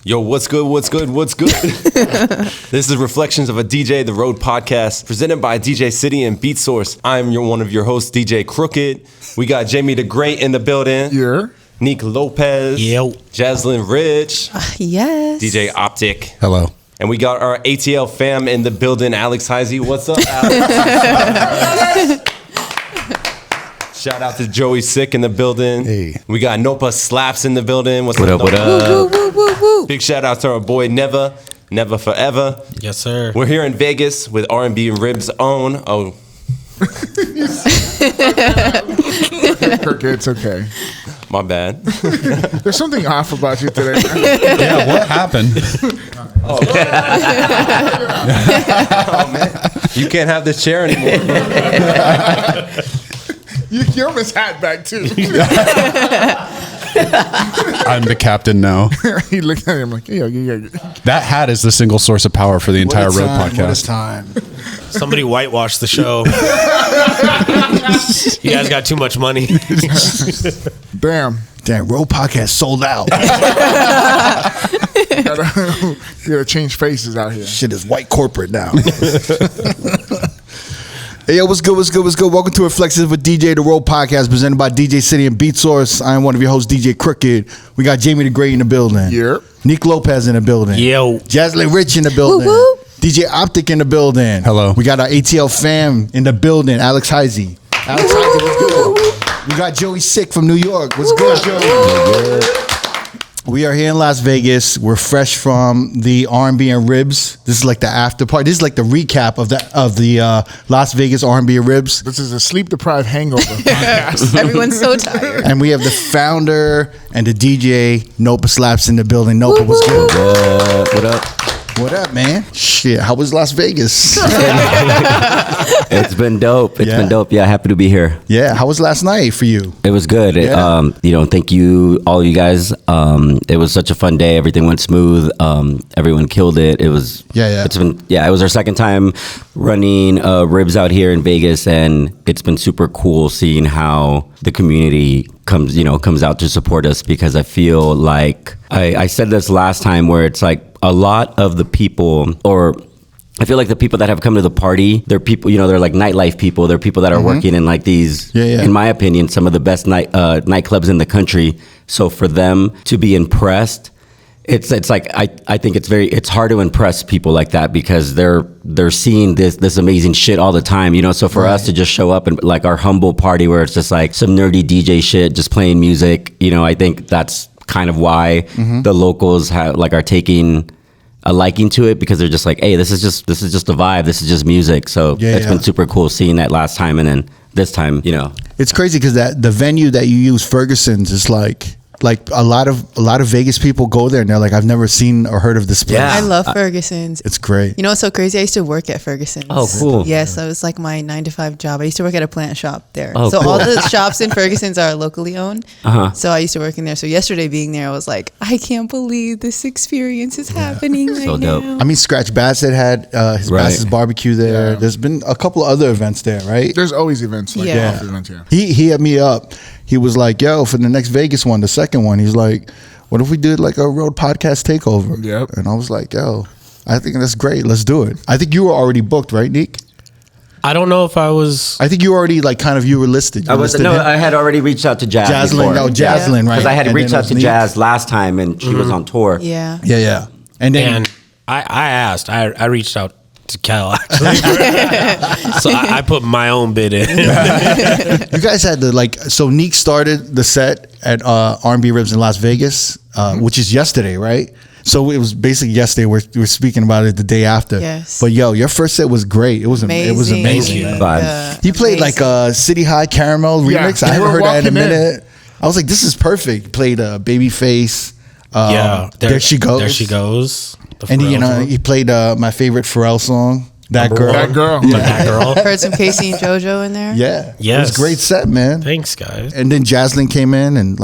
Yo, what's good? This is Reflections of a DJ, the R.O.A.D podcast, presented by DJ City and Beat Source. I'm one of your hosts, DJ Crooked. We got Jamie the Great in the building. Yeah. Nick Lopez. Yo. Jaslyn Rich. Yes. DJ Optic. Hello. And we got our ATL fam in the building, Alex Heisey. What's up, Alex? Shout out to Joey Sick in the building. Hey. We got Knowpa Slaps in the building. What up? Woo, woo, woo, woo. Big shout out to our boy Never Forever. Yes, sir. We're here in Vegas with R&B and Ribs own. Oh. It's okay. My bad. There's something off about you today. Yeah, what happened? Oh, man. You can't have this chair anymore. You threw his hat back too. I'm the captain now. He looked at him like, yeah. That hat is the single source of power for the entire R.O.A.D podcast. What a time. Somebody whitewashed the show. You guys got too much money. Damn, R.O.A.D podcast sold out. you gotta change faces out here. Shit is white corporate now. Hey, yo, what's good? Welcome to Reflections with DJ, the R.O.A.D podcast, presented by DJ City and Beat Source. I am one of your hosts, DJ Crooked. We got Jamie the Great in the building. Yeah. Nick Lopez in the building. Yo. Jaslyn Rich in the building. Woo, woo. DJ Optic in the building. Hello. We got our ATL fam in the building, Alex Heisey. Alex Heisey, what's good? We got Joey Sick from New York. What's good, Joey? We are here in Las Vegas. We're fresh from the R&B and Ribs. This is like the after party. This is like the recap of the Las Vegas R&B and Ribs. This is a sleep-deprived hangover podcast. Everyone's so tired. And we have the founder and the DJ, Knowpa Slaps, in the building. Knowpa, what's good? What up? What up, man? Shit, how was Las Vegas? It's been dope. It's Yeah. been dope. Yeah, happy to be here. Yeah, how was last night for you? It was good. Yeah. Thank you, all you guys. It was such a fun day. Everything went smooth. Everyone killed it. It was. Yeah. It was our second time running Ribs out here in Vegas, and it's been super cool seeing how the community comes out to support us, because I feel like I said this last time, where it's like a lot of the people, or I feel like the people that have come to the party, they're people, they're like nightlife people. They're people that are working in like these, in my opinion, some of the best nightclubs in the country. So for them to be impressed, it's like I think it's hard to impress people like that, because they're seeing this amazing shit all the time, So for us to just show up and like our humble party, where it's just like some nerdy DJ shit, just playing music, I think that's kind of why the locals are taking a liking to it, because they're just like, hey, this is just a vibe. This is just music. So it's been super cool seeing that last time, and then this time, It's crazy because the venue that you use, Ferguson's, is like a lot of Vegas people go there and they're like, I've never seen or heard of this place. Yeah. I love Ferguson's. It's great. You know what's so crazy? I used to work at Ferguson's. Oh, cool. Yes, that was like my 9-to-5 job. I used to work at a plant shop there. Oh, so cool. all the shops in Ferguson's are locally owned. Uh-huh. So I used to work in there. So yesterday being there, I was like, I can't believe this experience is happening right So dope. now. I mean, Scratch Bassett had his Bassett's barbecue there. Yeah. There's been a couple of other events there, right? There's always events like Yeah. off events here. He hit me up. He was like, yo, for the next Vegas one, the second one, he's like, what if we did like a R.O.A.D podcast takeover? Yep. And I was like, yo, I think that's great. Let's do it. I think you were already booked, right, Nick? I don't know if I was. I think you already you were listed. You listed him? I had already reached out to Jazz. Jaslyn, Jaslyn, right? Because I had And reached then it out was to Nick. Jazz last time, and she was on tour. Yeah. Yeah. And then And I asked. I reached out to Cal, actually. So I put my own bid in. you guys had so Neek started the set at R&B Ribs in Las Vegas, which is yesterday, right? So it was basically yesterday. We're speaking about it the day after. Yes. But yo, your first set was great. It was amazing. Thank you. Man. He played like a City High Caramel remix. Yeah, I haven't we were heard that in a walking in. minute. I was like, this is perfect. He played Babyface. There She Goes. There she goes. The And Pharrell song. he played my favorite Pharrell song. That Number girl. one. That girl. Yeah, that girl. Heard some Casey and JoJo in there. Yeah. It was Yes. a great set, man. Thanks, guys. And then Jaslyn came in and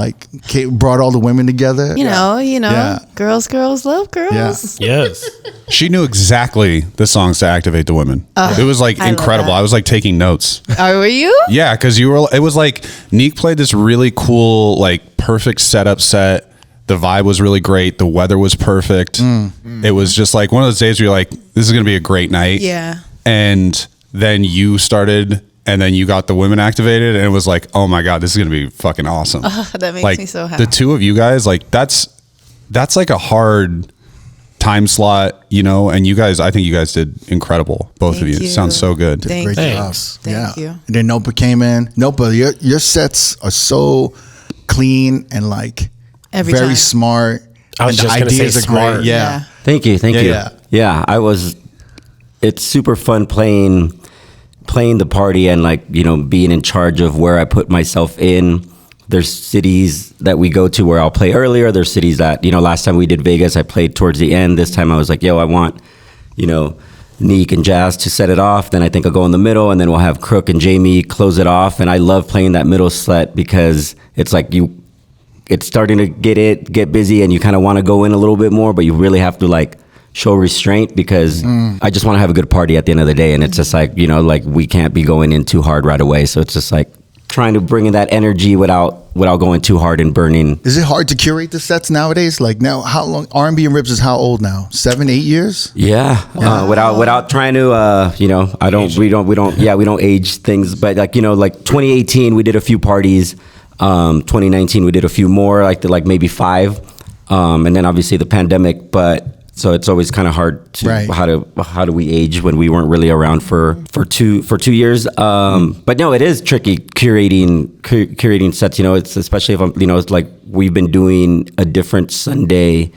brought all the women together. You know, Yeah. girls love girls. Yeah. Yes. She knew exactly the songs to activate the women. It was like I love incredible. that. I was like taking notes. Oh, were you? Yeah, because it was like Neek played this really cool, like perfect setup set The vibe was really great. The weather was perfect. It was just like one of those days where you're like, this is going to be a great night. Yeah. And then you started, and then you got the women activated, and it was like, oh my God, this is going to be fucking awesome. That makes like, me so happy. The two of you guys, like that's like a hard time slot, you know, and you guys, I think you guys did incredible. Both of Thank you. you. Sounds so good. Thank Great you. job. Thank you. And then Knowpa came in. Knowpa, your sets are so clean and like Every very time. smart. I was And the just gonna say ideas are smart. great. Yeah. Thank you. Yeah. Yeah, it's super fun playing the party and like, you know, being in charge of where I put myself in. There's cities that we go to where I'll play earlier. There's cities that, you know, last time we did Vegas, I played towards the end. This time I was like, yo, I want, you know, Neek and Jazz to set it off. Then I think I'll go in the middle, and then we'll have Crook and Jamie close it off. And I love playing that middle set because it's like it's starting to get busy, and you kind of want to go in a little bit more, but you really have to like show restraint because I just want to have a good party at the end of the day. And it's just like, you know, like we can't be going in too hard right away. So it's just like trying to bring in that energy without going too hard and burning. Is it hard to curate the sets nowadays? Like now, how long? R&B and Ribs is how old now? 7, 8 years? Yeah, without trying to, you know, we don't age things, but like, you know, like 2018 we did a few parties, 2019 we did a few more, like maybe 5, and then obviously the pandemic, but. So it's always kind of hard to Right. how do we age when we weren't really around for 2 years. But no, it is tricky curating sets. You know, it's especially if I'm, you know, it's like we've been doing a different Sunday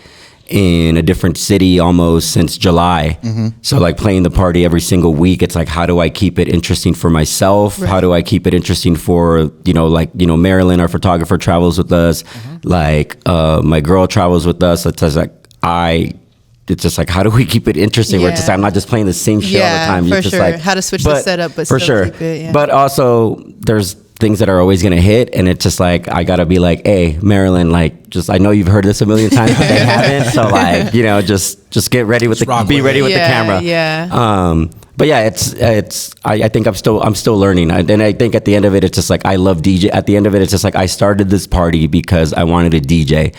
in a different city almost since July. So like playing the party every single week, it's like, how do I keep it interesting for myself? Right. How do I keep it interesting for, you know, like, you know, Marilyn, our photographer, travels with us. Like my girl travels with us. It's just like, how do we keep it interesting? Where it's just, Yeah. I'm not just playing the same shit all the time. for You're just sure. like, How to switch the setup, but for still sure. keep it, yeah. But also, there's things that are always gonna hit, and it's just like I gotta be like, hey, Marilyn, like, just I know you've heard this a million times, but they haven't. So like, you know, just get ready with the camera. Yeah. But yeah, I think I'm still learning. And I think at the end of it, it's just like I love DJ. At the end of it, it's just like I started this party because I wanted to DJ,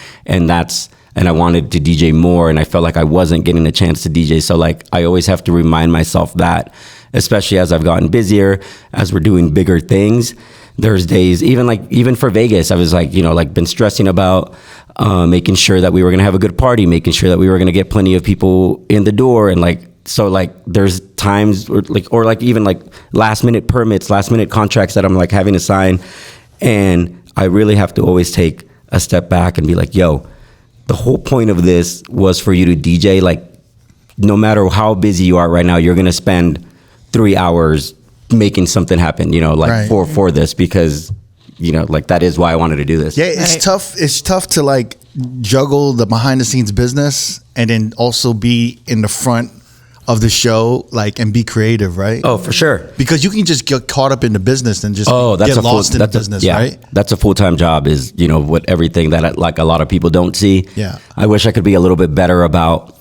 and I wanted to DJ more, and I felt like I wasn't getting a chance to DJ. So like I always have to remind myself that, especially as I've gotten busier, as we're doing bigger things. There's days, even for Vegas, I was like, you know, like been stressing about making sure that we were gonna have a good party, making sure that we were gonna get plenty of people in the door, and like. So like there's times or even like last minute permits, last minute contracts that I'm like having to sign, and I really have to always take a step back and be like, yo, the whole point of this was for you to DJ. Like no matter how busy you are right now, you're gonna spend 3 hours making something happen, you know, like Right. for this, because you know, like that is why I wanted to do this. Yeah, it's Right. tough. It's tough to like juggle the behind the scenes business and then also be in the front of the show, like, and be creative, right? Oh, for sure. Because you can just get caught up in the business and just get lost in the business, right? That's a full-time job, is, you know, what everything that like a lot of people don't see. Yeah. I wish I could be a little bit better about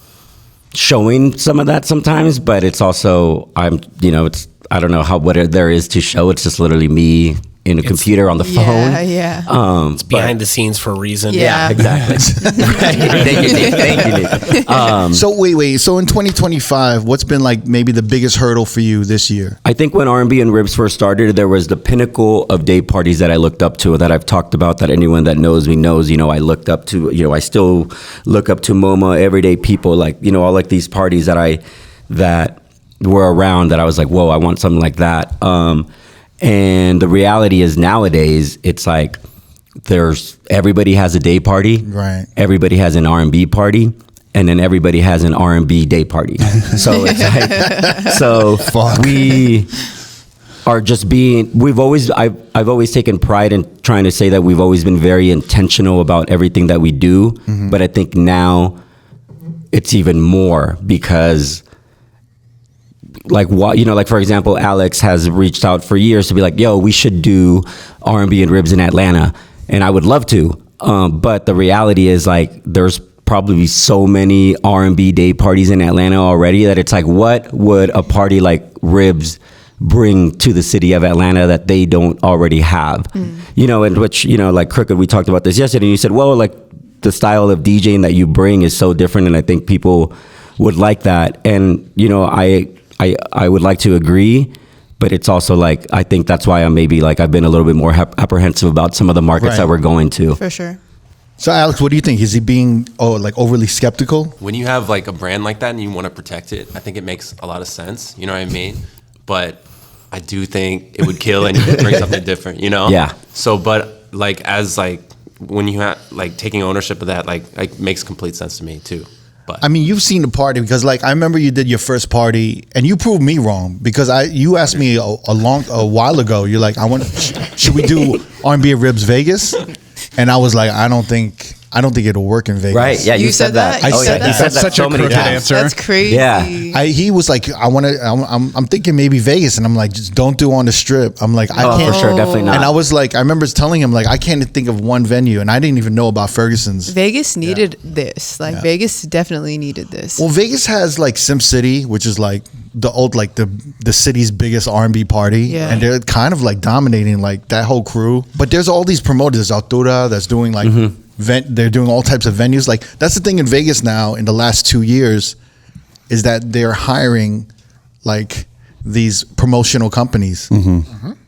showing some of that sometimes, but it's also, I don't know what there is to show. It's just literally me in a computer on the phone. Yeah. It's behind the scenes for a reason. Yeah. Exactly. Thank you, Nick. So wait. So in 2025, what's been like maybe the biggest hurdle for you this year? I think when R&B and Ribs first started, there was the pinnacle of day parties that I looked up to, that I've talked about, that anyone that knows me knows, you know, I looked up to, you know, I still look up to MoMA, everyday people, like, you know, all like these parties that were around, that I was like, whoa, I want something like that. And the reality is nowadays, it's like everybody has a day party. Right. Everybody has an R&B party. And then everybody has an R&B day party. So it's like, we are just I've always taken pride in trying to say that we've always been very intentional about everything that we do. Mm-hmm. But I think now it's even more, because like, what, you know, like for example, Alex has reached out for years to be like, yo, we should do R&B and Ribs in Atlanta. And I would love to. But the reality is, like, there's probably so many R&B day parties in Atlanta already that it's like, what would a party like Ribs bring to the city of Atlanta that they don't already have? You know, and which, you know, like Crooked, we talked about this yesterday, and you said, well, like, the style of DJing that you bring is so different, and I think people would like that. And you know, I would like to agree, but it's also like I think that's why I'm maybe like I've been a little bit more apprehensive about some of the markets that we're going to. For sure. So Alex, what do you think? Is he being like overly skeptical? When you have like a brand like that and you want to protect it, I think it makes a lot of sense. You know what I mean? But I do think it would kill and you could bring something different, you know? Yeah. So, but like as like when you have like taking ownership of that, like makes complete sense to me too. But I mean, you've seen the party because like I remember you did your first party and you proved me wrong because you asked me a while ago. You're like, should we do R&B at Ribs Vegas? And I was like, I don't think it'll work in Vegas. Right? Yeah, you said that. I said that. You said that Such so a many crooked times. answer. That's crazy. Yeah. He was like, I'm thinking maybe Vegas, and I'm like, just don't do on the Strip. I'm like, I can't. For sure, definitely not. And I was like, I remember telling him like, I can't think of one venue, and I didn't even know about Ferguson's. Vegas needed this. Like Vegas definitely needed this. Well, Vegas has like Sim City, which is like the old like the city's biggest R&B party, Yeah. and they're kind of like dominating like that whole crew. But there's all these promoters, Altura, that's doing like they're doing all types of venues. Like that's the thing in Vegas now. In the last 2 years, is that they're hiring like these promotional companies,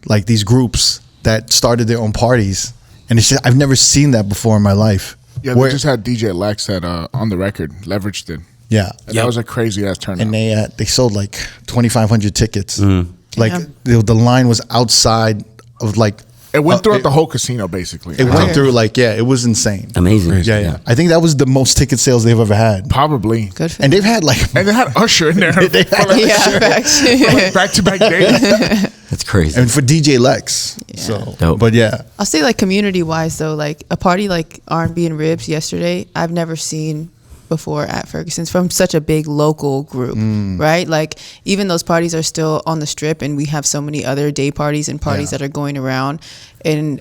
like these groups that started their own parties, and it's just, I've never seen that before in my life. Yeah, they just had DJ Lex at On the Record, leveraged it. Yeah, And that was a crazy ass turnout. and they sold like 2,500 tickets. Like Yeah. the line was outside of like it went throughout the whole casino, basically. it went through like it was insane. Amazing. Yeah. I think that was the most ticket sales they've ever had. Probably. Good for And they've had like And they had Usher in there. They had yeah, facts. Back-to-back days. That's crazy. and for DJ Lex. So, Dope. but yeah, I'll say like community wise though, like a party like R&B and Ribs yesterday, I've never seen before at Ferguson's from such a big local group, right? Like even those parties are still on the Strip, and we have so many other day parties and parties that are going around, and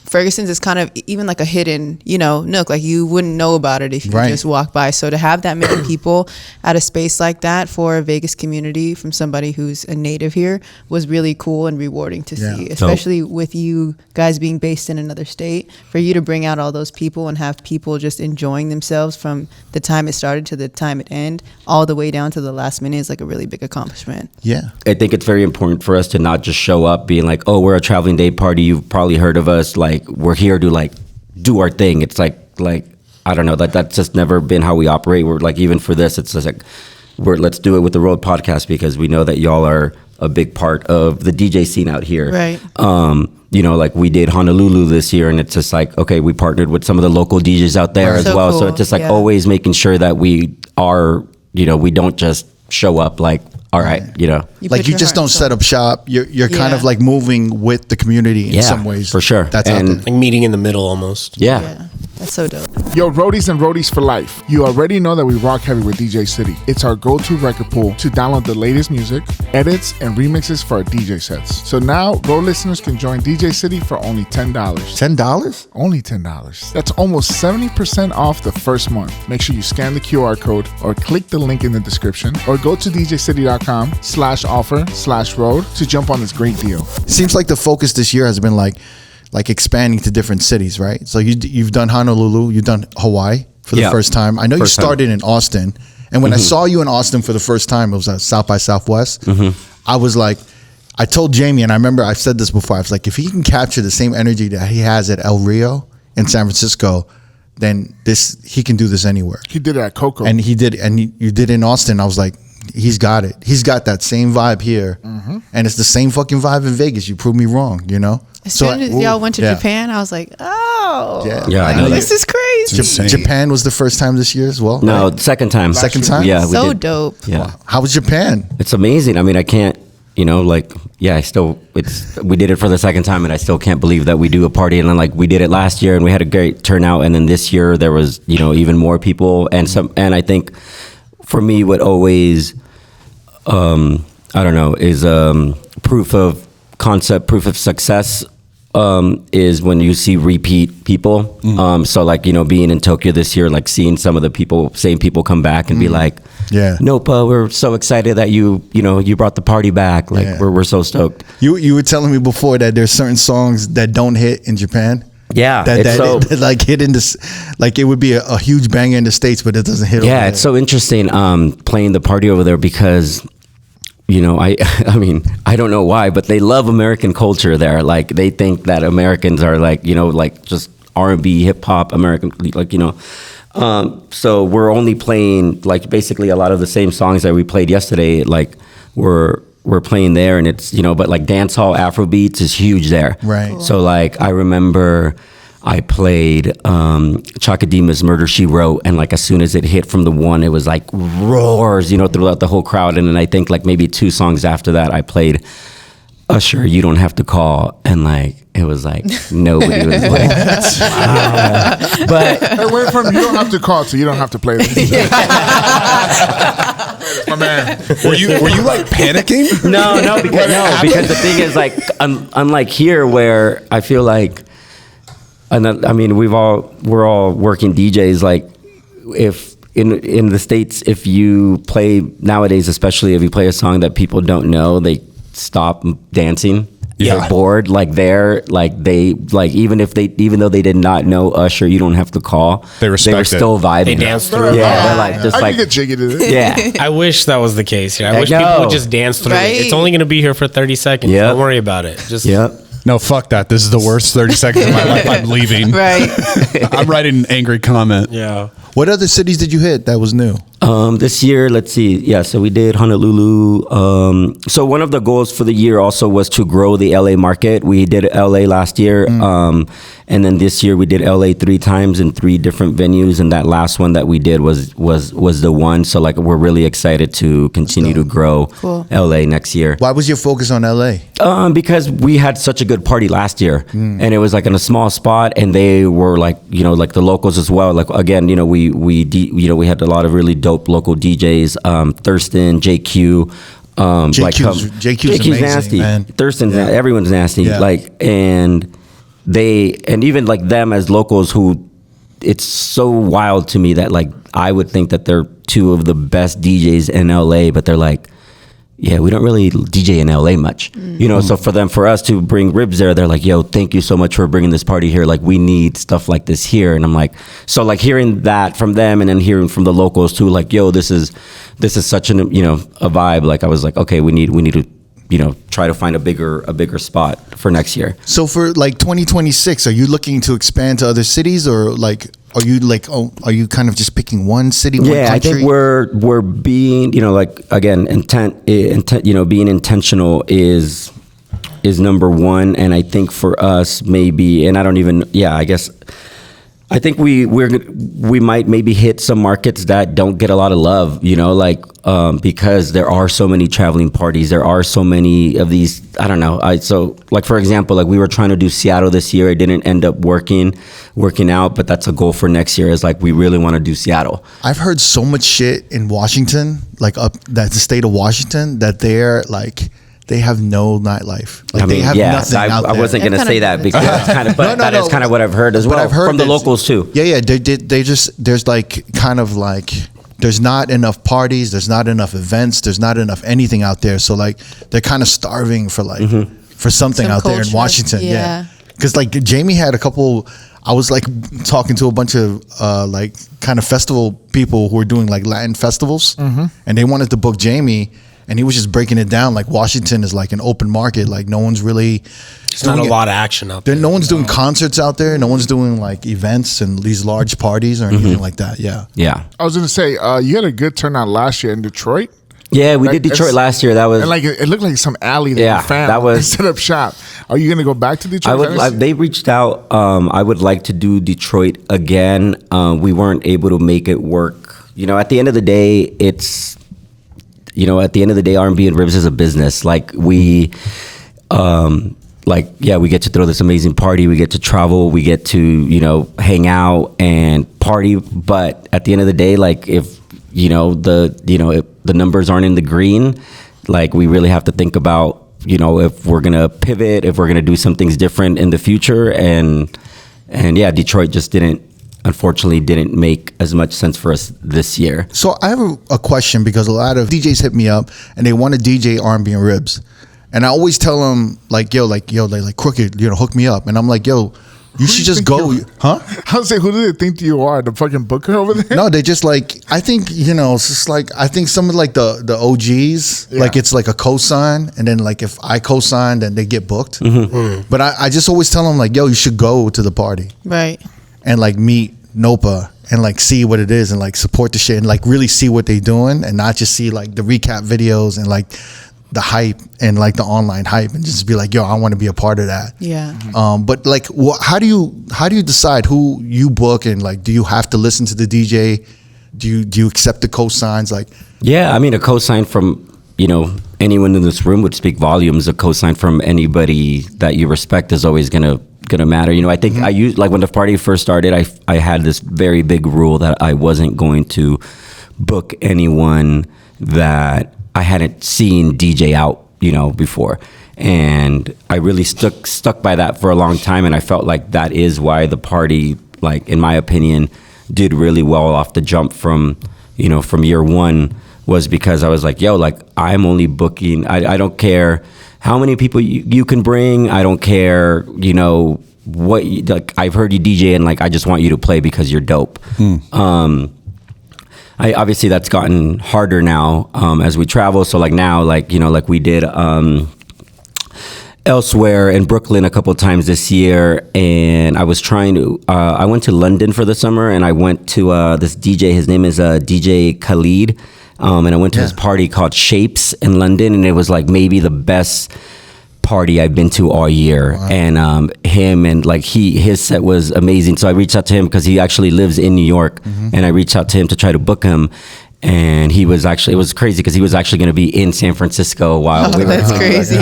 Ferguson's is kind of even like a hidden, nook. Like you wouldn't know about it if you just walk by. So to have that many people at a space like that for a Vegas community from somebody who's a native here was really cool and rewarding to see, especially with you guys being based in another state. For you to bring out all those people and have people just enjoying themselves from the time it started to the time it ended, all the way down to the last minute is like a really big accomplishment. yeah. I think it's very important for us to not just show up being like, oh, we're a traveling day party. You've probably heard of us. Like we're here to do our thing. It's like I don't know, that's just never been how we operate. We're like, even for this, it's just like let's do it with the R.O.A.D podcast because we know that y'all are a big part of the DJ scene out here. Right. Like we did Honolulu this year, and it's just like, okay, we partnered with some of the local DJs out there as So well. cool. So it's just like always making sure that we are, we don't just show up like, all right, Like you just don't set up shop. You're kind of like moving with the community in some ways. for sure. That's And- out there. Like meeting in the middle almost. Yeah. That's so dope. Yo, roadies and roadies for life. You already know that we rock heavy with DJ City. It's our go-to record pool to download the latest music, edits, and remixes for our DJ sets. So now, Road listeners can join DJ City for only $10. $10? Only $10. That's almost 70% off the first month. Make sure you scan the QR code or click the link in the description or go to djcity.com/offer/road to jump on this great deal. Seems like the focus this year has been like expanding to different cities, right? So you've done Honolulu, you've done Hawaii for the first time. I know you started in Austin, and when I saw you in Austin for the first time, it was at South by Southwest. I was like, I told Jamie, and I remember I've said this before, I was like, if he can capture the same energy that he has at El Rio in San Francisco, then he can do this anywhere. He did it at Coco. And he did, and you did it in Austin. I was like, he's got it. He's got that same vibe here, and it's the same fucking vibe in Vegas. You proved me wrong, As soon as y'all went to yeah. Japan, I was like, oh, Yeah, I know this is crazy. insane. Japan was the first time this year as well. No, right? second time. Second time? Yeah, we So did. dope. Yeah. How was Japan? It's amazing. I mean, I can't, we did it for the second time, and I still can't believe that we do a party. And then we did it last year, and we had a great turnout. And then this year there was, even more people, and I think for me, what always, is proof of concept, proof of success. Is when you see repeat people. So being in Tokyo this year, seeing some of the same people come back and be like, Yeah. Knowpa, we're so excited that you brought the party back. We're so stoked. You were telling me before that there's certain songs that don't hit in Japan. Yeah, that like hit in this, like it would be a huge banger in the States, but it doesn't hit. Yeah, it's so interesting playing the party over there because, you know, I mean, I don't know why, but they love American culture there. Like they think that Americans are like, you know, like just R&B, hip hop, American, like, you know. So we're only playing like basically a lot of the same songs that we played yesterday. Like we're playing there, and it's, you know, but like dancehall Afro beats is huge there. Right. Cool. So like I remember I played Chakadima's Murder She Wrote, and like as soon as it hit from the one, it was like roars, you know, throughout the whole crowd. And then I think like maybe 2 songs after that, I played Usher, You Don't Have to Call, and like it was like nobody was like, wow. But Hey, wait from you don't have to call to you don't have to play this. My man. Were you like panicking? no, because the thing is like unlike here where I feel like, and I mean we're all working DJs, like if in the States, if you play nowadays, especially if you play a song that people don't know, they stop dancing. Yeah. They're bored. Like they're like they like even though they did not know Usher, You Don't Have to Call, They respect were it. still vibing. They dance through. Yeah, they're like just I like can get jiggy to this. yeah. I wish that was the case here. I wish know. people would just dance through Right? it. It's only going to be here for 30 seconds. Yep. Don't worry about it. Just Yep. No, fuck that. This is the worst 30 seconds of my life. I'm leaving. Right. I'm writing an angry comment. Yeah. What other cities did you hit that was new? This year, let's see. Yeah, so we did Honolulu. So one of the goals for the year also was to grow the LA market. We did LA last year. And then this year we did LA 3 times in 3 different venues. And that last one that we did was the one. So like we're really excited to continue to grow LA next year. Why was your focus on LA? Because we had such a good party last year, and it was like in a small spot, and they were like, you know, like the locals as well. Like again, you know, we had a lot of really dope local DJs, Thurston, JQ. JQ's amazing, nasty. man. Thurston's everyone's nasty. Yeah. Like and even like them as locals who. It's so wild to me that like I would think that they're 2 of the best DJs in LA, but they're like, yeah, we don't really DJ in LA much, you know. So for us to bring Ribs there, they're like, yo, thank you so much for bringing this party here. Like we need stuff like this here. And I'm like, so like hearing that from them and then hearing from the locals too, like, yo, this is such an, you know, a vibe. Like I was like, okay, we need to, you know, try to find a bigger spot for next year. So for like 2026, are you looking to expand to other cities, or like are you kind of just picking one city, one country? I think we're being, you know, like again, intent, you know, being intentional is number one. And I think for us maybe, and I don't even, I guess I think we might maybe hit some markets that don't get a lot of love, you know, like because there are so many traveling parties, there are so many of these. I don't know. So like for example, like we were trying to do Seattle this year, it didn't end up working out, but that's a goal for next year. Is like we really want to do Seattle. I've heard so much shit in Washington, like that's the state of Washington, that they're like. They have no nightlife. Like I mean, they have nothing out there. I wasn't going to say that because that's kind of, but that is kind of what I've heard as well. I've heard from the locals too. Yeah. They just, there's like kind of like, there's not enough parties. There's not enough events. There's not enough anything out there. So like, they're kind of starving for like, for something Some out there in culture. Washington. Yeah. Cause like Jamie had a couple, I was like talking to a bunch of like kind of festival people who were doing like Latin festivals, and they wanted to book Jamie. And he was just breaking it down like Washington is like an open market. Like no one's really. There's not a lot of action out there. No one's doing concerts out there. No one's doing like events and these large parties or anything like that. Yeah. Yeah. I was going to say, you had a good turnout last year in Detroit. Yeah, we Like, did Detroit it's- last year. That was And like it looked like some alley that Yeah, you found. that was- set up shop. Are you going to go back to Detroit? they reached out. I would like to do Detroit again. We weren't able to make it work. You know, at the end of the day, R&B and Ribs is a business. Like we get to throw this amazing party. We get to travel. We get to, you know, hang out and party. But at the end of the day, like if the numbers aren't in the green, like we really have to think about, you know, if we're gonna pivot, if we're gonna do some things different in the future. And Detroit just unfortunately didn't make as much sense for us this year. So I have a question, because a lot of DJs hit me up and they want to DJ R&B and Ribs, and I always tell them like Crooked, you know, hook me up, and I'm like, yo, You should just go, huh? I was saying, who do they think you are? The fucking booker over there? No, they just like, I think, it's just like, I think some of like the OGs, like it's like a cosign. And then like if I cosign, then they get booked. But I just always tell them like, yo, you should go to the party. Right. And like meet Knowpa and like see what it is and like support the shit and like really see what they're doing and not just see like the recap videos and like the hype and like the online hype and just be like, yo, I want to be a part of that. Yeah. But like, how do you decide who you book and like, do you have to listen to the DJ? Do you accept the cosigns? Like, yeah, I mean, a cosign from anyone in this room would speak volumes. A cosign from anybody that you respect is always gonna matter. I think I used, like when the party first started, I had this very big rule that I wasn't going to book anyone that I hadn't seen DJ out, before. And I really stuck by that for a long time. And I felt like that is why the party, like, in my opinion, did really well off the jump from year one, was because I was like, yo, like, I'm only booking, I don't care how many people you can bring. I don't care, what, like, I've heard you DJ and like, I just want you to play because you're dope. Obviously that's gotten harder now as we travel. So like now, like, like we did elsewhere in Brooklyn a couple of times this year. And I was trying to, I went to London for the summer and I went to this DJ, his name is DJ Khalid. And I went to this party called Shapes in London. And it was like maybe the best party I've been to all year. Wow. And him and like his set was amazing. So I reached out to him because he actually lives in New York. And I reached out to him to try to book him. And he was actually, it was crazy because he was actually going to be in San Francisco while we were. That's crazy.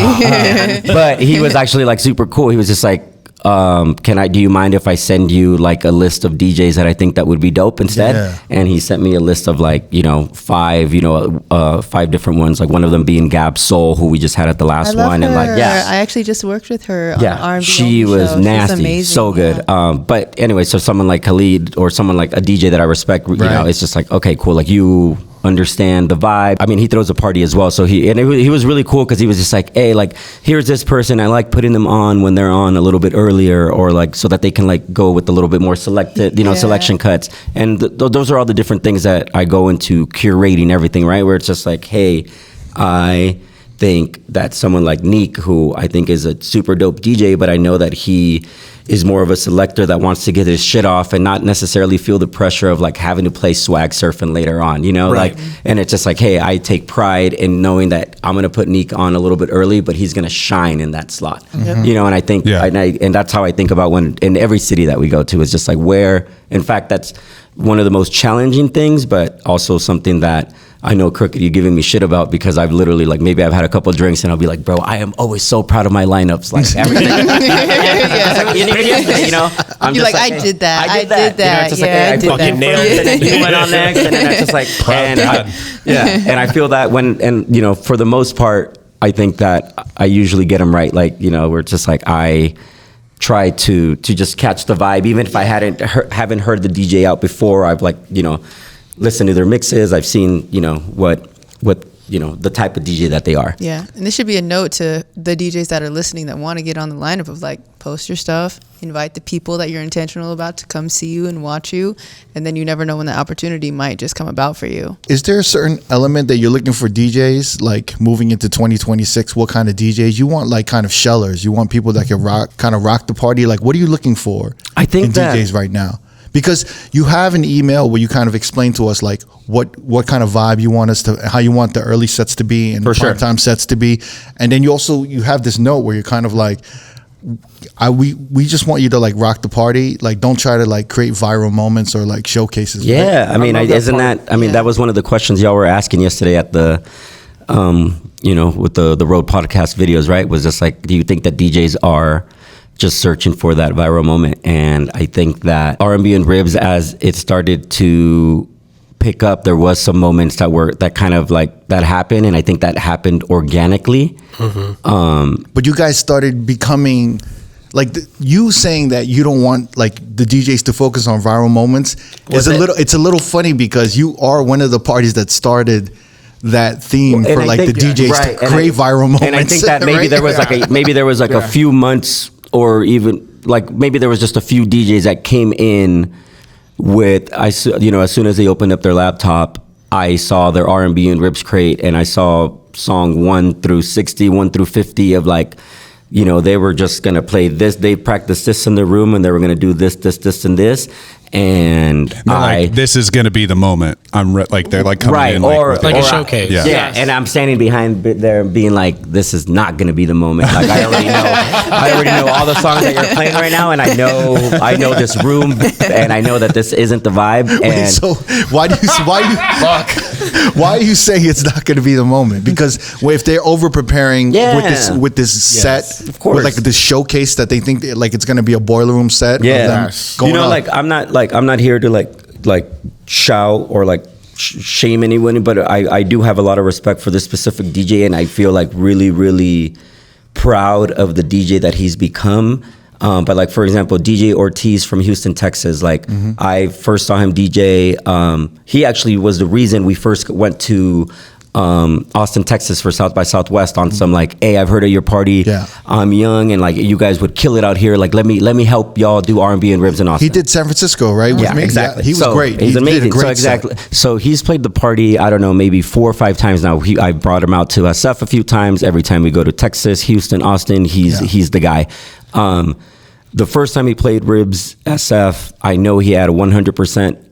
But he was actually like super cool. He was just like, do you mind if I send you like a list of DJs that I think that would be dope instead? Yeah. And he sent me a list of like, 5 different ones, like one of them being Gab Soul, who we just had at the last one. Her. And like, I actually just worked with her on R&B. She was show. nasty, so good. But anyway, so someone like Khalid or someone like a DJ that I respect, it's just like, okay, cool. Like you understand the vibe. I mean, he throws a party as well. So he was really cool because he was just like, hey, like, here's this person. I like putting them on when they're on a little bit earlier, or like so that they can like go with a little bit more selected, selection cuts. And those are all the different things that I go into curating everything, right? Where it's just like, hey, I think that someone like Neek, who I think is a super dope DJ, but I know that he is more of a selector that wants to get his shit off and not necessarily feel the pressure of like having to play swag surfing later on, Right. Like, and it's just like, hey, I take pride in knowing that I'm gonna put Neek on a little bit early, but he's gonna shine in that slot, and I think, and that's how I think about when in every city that we go to is just like where, in fact, that's one of the most challenging things, but also something that I know, Crooked, you're giving me shit about because I've literally, like, maybe I've had a couple of drinks and I'll be like, bro, I am always so proud of my lineups. Like, everything. I'm you're just like, I did that. I did that. It's just I did that. Nailed it. And then you went on next. And then it's just like, and I feel that for the most part, I think that I usually get them right. Like, where it's just like, I try to just catch the vibe. Even if I haven't heard the DJ out before, I've like, listen to their mixes. I've seen, what the type of DJ that they are. Yeah, and this should be a note to the DJs that are listening that want to get on the lineup of like, post your stuff, invite the people that you're intentional about to come see you and watch you, and then you never know when the opportunity might just come about for you. Is there a certain element that you're looking for DJs, like moving into 2026? What kind of DJs? You want like kind of shellers? You want people that can rock the party? Like, what are you looking for I think in DJs right now? Because you have an email where you kind of explain to us like what kind of vibe you want us to, how you want the early sets to be and the prime time sets to be, and then you have this note where you're kind of like, we just want you to like rock the party, like don't try to like create viral moments or like showcases. Yeah, right? I mean, that was one of the questions y'all were asking yesterday at the, with the R.O.A.D podcast videos, right? Was just like, do you think that DJs are just searching for that viral moment? And I think that R&B and Ribs, as it started to pick up, there was some moments that kind of like that happened, and I think that happened organically. But you guys started becoming like you saying that you don't want like the DJs to focus on viral moments. It's a little funny because you are one of the parties that started that theme for like the DJs to create viral moments. And I think that maybe there was like a few months or even like maybe there was just a few DJs that came in with as soon as they opened up their laptop, I saw their R&B and Ribs crate, and I saw song 1 through 60, 1 through 50 of like, they were just gonna play this. They practiced this in the room, and they were gonna do this, and this. And this is gonna be the moment. They're like coming in or a showcase. Yeah, and I'm standing behind there, being like, this is not gonna be the moment. Like I already know all the songs that you're playing right now, and I know this room, and I know that this isn't the vibe. And wait, so why do you say it's not going to be the moment? Because if they're over preparing with this set, of course, with like this showcase that they think like it's going to be a boiler room set. I'm not here to like shout or like shame anyone, but I do have a lot of respect for this specific DJ, and I feel like really, really proud of the DJ that he's become. But like, for example, DJ Ortiz from Houston, Texas, like I first saw him DJ. He actually was the reason we first went to Austin, Texas for South by Southwest on some like, hey, I've heard of your party. Yeah. I'm young, and like you guys would kill it out here. Like let me help y'all do R&B and Ribs in Austin. He did San Francisco, right? Yeah, exactly. He was great. He's amazing. Did a great so exactly. So he's played the party, I don't know, maybe 4 or 5 times now. I brought him out to SF a few times. Every time we go to Texas, Houston, Austin, he's the guy. The first time he played Ribs SF, I know he had a 100%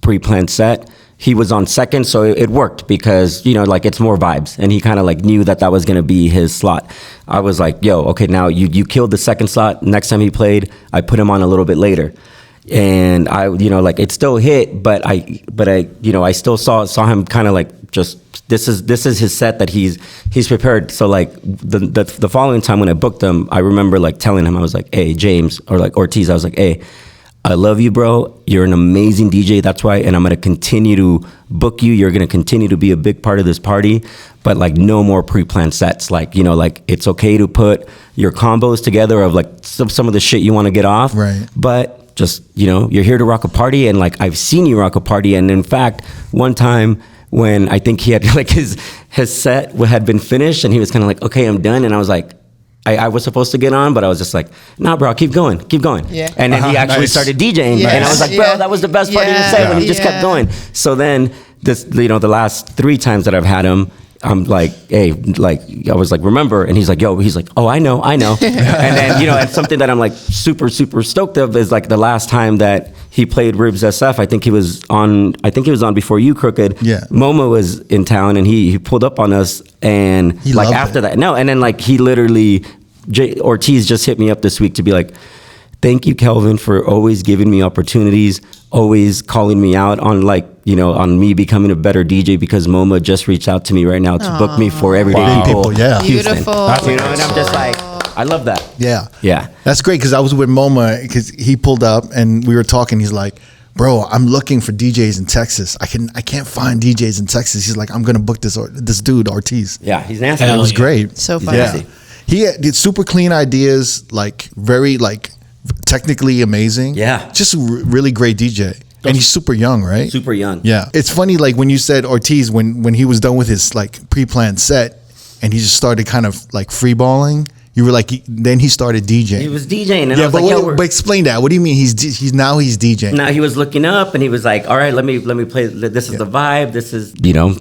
pre-planned set. He was on second, so it worked because, like it's more vibes. And he kind of like knew that was going to be his slot. I was like, yo, okay, now you killed the second slot. Next time he played, I put him on a little bit later. And I, like it still hit, but I still saw him kind of like just, this is his set that he's prepared. So like the following time when I booked him, I remember like telling him, I was like, hey, James, or like Ortiz, I was like, hey, I love you, bro. You're an amazing DJ. That's why, and I'm going to continue to book you. You're going to continue to be a big part of this party, but like no more pre-planned sets. Like, like it's okay to put your combos together of like some of the shit you want to get off. Right. But just, you're here to rock a party, and like I've seen you rock a party. And in fact, one time when I think he had like his set had been finished and he was kind of like, okay, I'm done. And I was like, I was supposed to get on, but I was just like, nah, bro, keep going. Yeah. And then he actually started DJing. Yes. And I was like, bro, that was the best part of the set when he just kept going. So then the last 3 times that I've had him, I'm like, hey, like, I was like, remember? And he's like, oh, I know. And then, and something that I'm like super, super stoked of is like the last time that he played Ribs SF, I think he was on before you, Crooked. Yeah. Momo was in town, and he pulled up on us, and he like after that, no, and then like he literally, Ortiz just hit me up this week to be like, thank you, Kelvin, for always giving me opportunities, always calling me out on like, on me becoming a better DJ, because MoMA just reached out to me right now to book me for Everyday People. Yeah. Beautiful. And I'm just like, I love that. Yeah. That's great, because I was with MoMA, because he pulled up and we were talking. He's like, bro, I'm looking for DJs in Texas. I can't find DJs in Texas. He's like, I'm going to book this dude, Ortiz. Yeah, he's nasty. And it was great. So fun. Yeah. He did super clean ideas, like very like technically amazing. Yeah. Just a really great DJ. And he's super young, right? Super young. Yeah. It's funny, like when you said Ortiz, when he was done with his like pre-planned set and he just started kind of like freeballing, you were like, then he started DJing. He was DJing. And yeah, I was but explain that. What do you mean he's DJing? Now he was looking up and he was like, all right, let me play. This is the vibe. This is,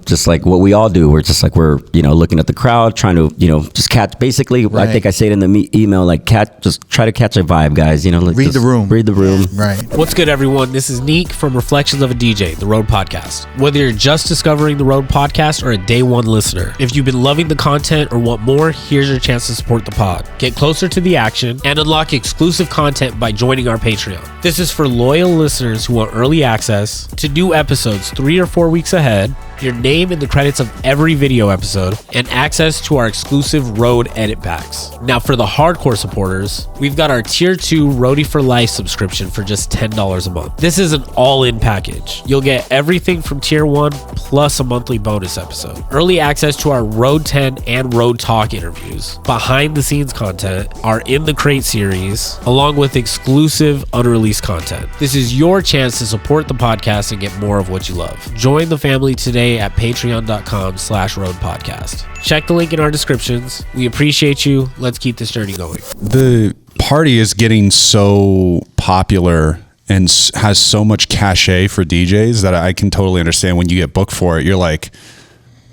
just like what we all do. We're just like, we're, looking at the crowd, trying to, just catch, basically, right. I think I say it in the email, like just try to catch a vibe, guys. Read the room. Read the room. Right. What's good, everyone? This is Neek from Reflections of a DJ, the R.O.A.D podcast. Whether you're just discovering the R.O.A.D podcast or a day one listener, if you've been loving the content or want more, here's your chance to support the pod. Get closer to the action and unlock exclusive content by joining our Patreon. This is for loyal listeners who want early access to new episodes 3 or 4 weeks ahead, your name in the credits of every video episode, and access to our exclusive R.O.A.D edit packs. Now, for the hardcore supporters, we've got our Tier 2 R.O.A.D for Life subscription for just $10 a month. This is an all-in package. You'll get everything from Tier 1 plus a monthly bonus episode, early access to our R.O.A.D 10 and R.O.A.D Talk interviews, behind-the-scenes content, our In the Crate series, along with exclusive unreleased content. This is your chance to support the podcast and get more of what you love. Join the family today at patreon.com/R.O.A.D podcast. Check the link in our descriptions. We appreciate you. Let's keep this journey going. The party is getting so popular and has so much cachet for DJs that I can totally understand when you get booked for it. You're like,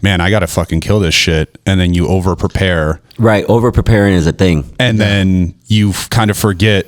man, I got to fucking kill this shit. And then you over prepare. Right. Over preparing is a thing. And then you kind of forget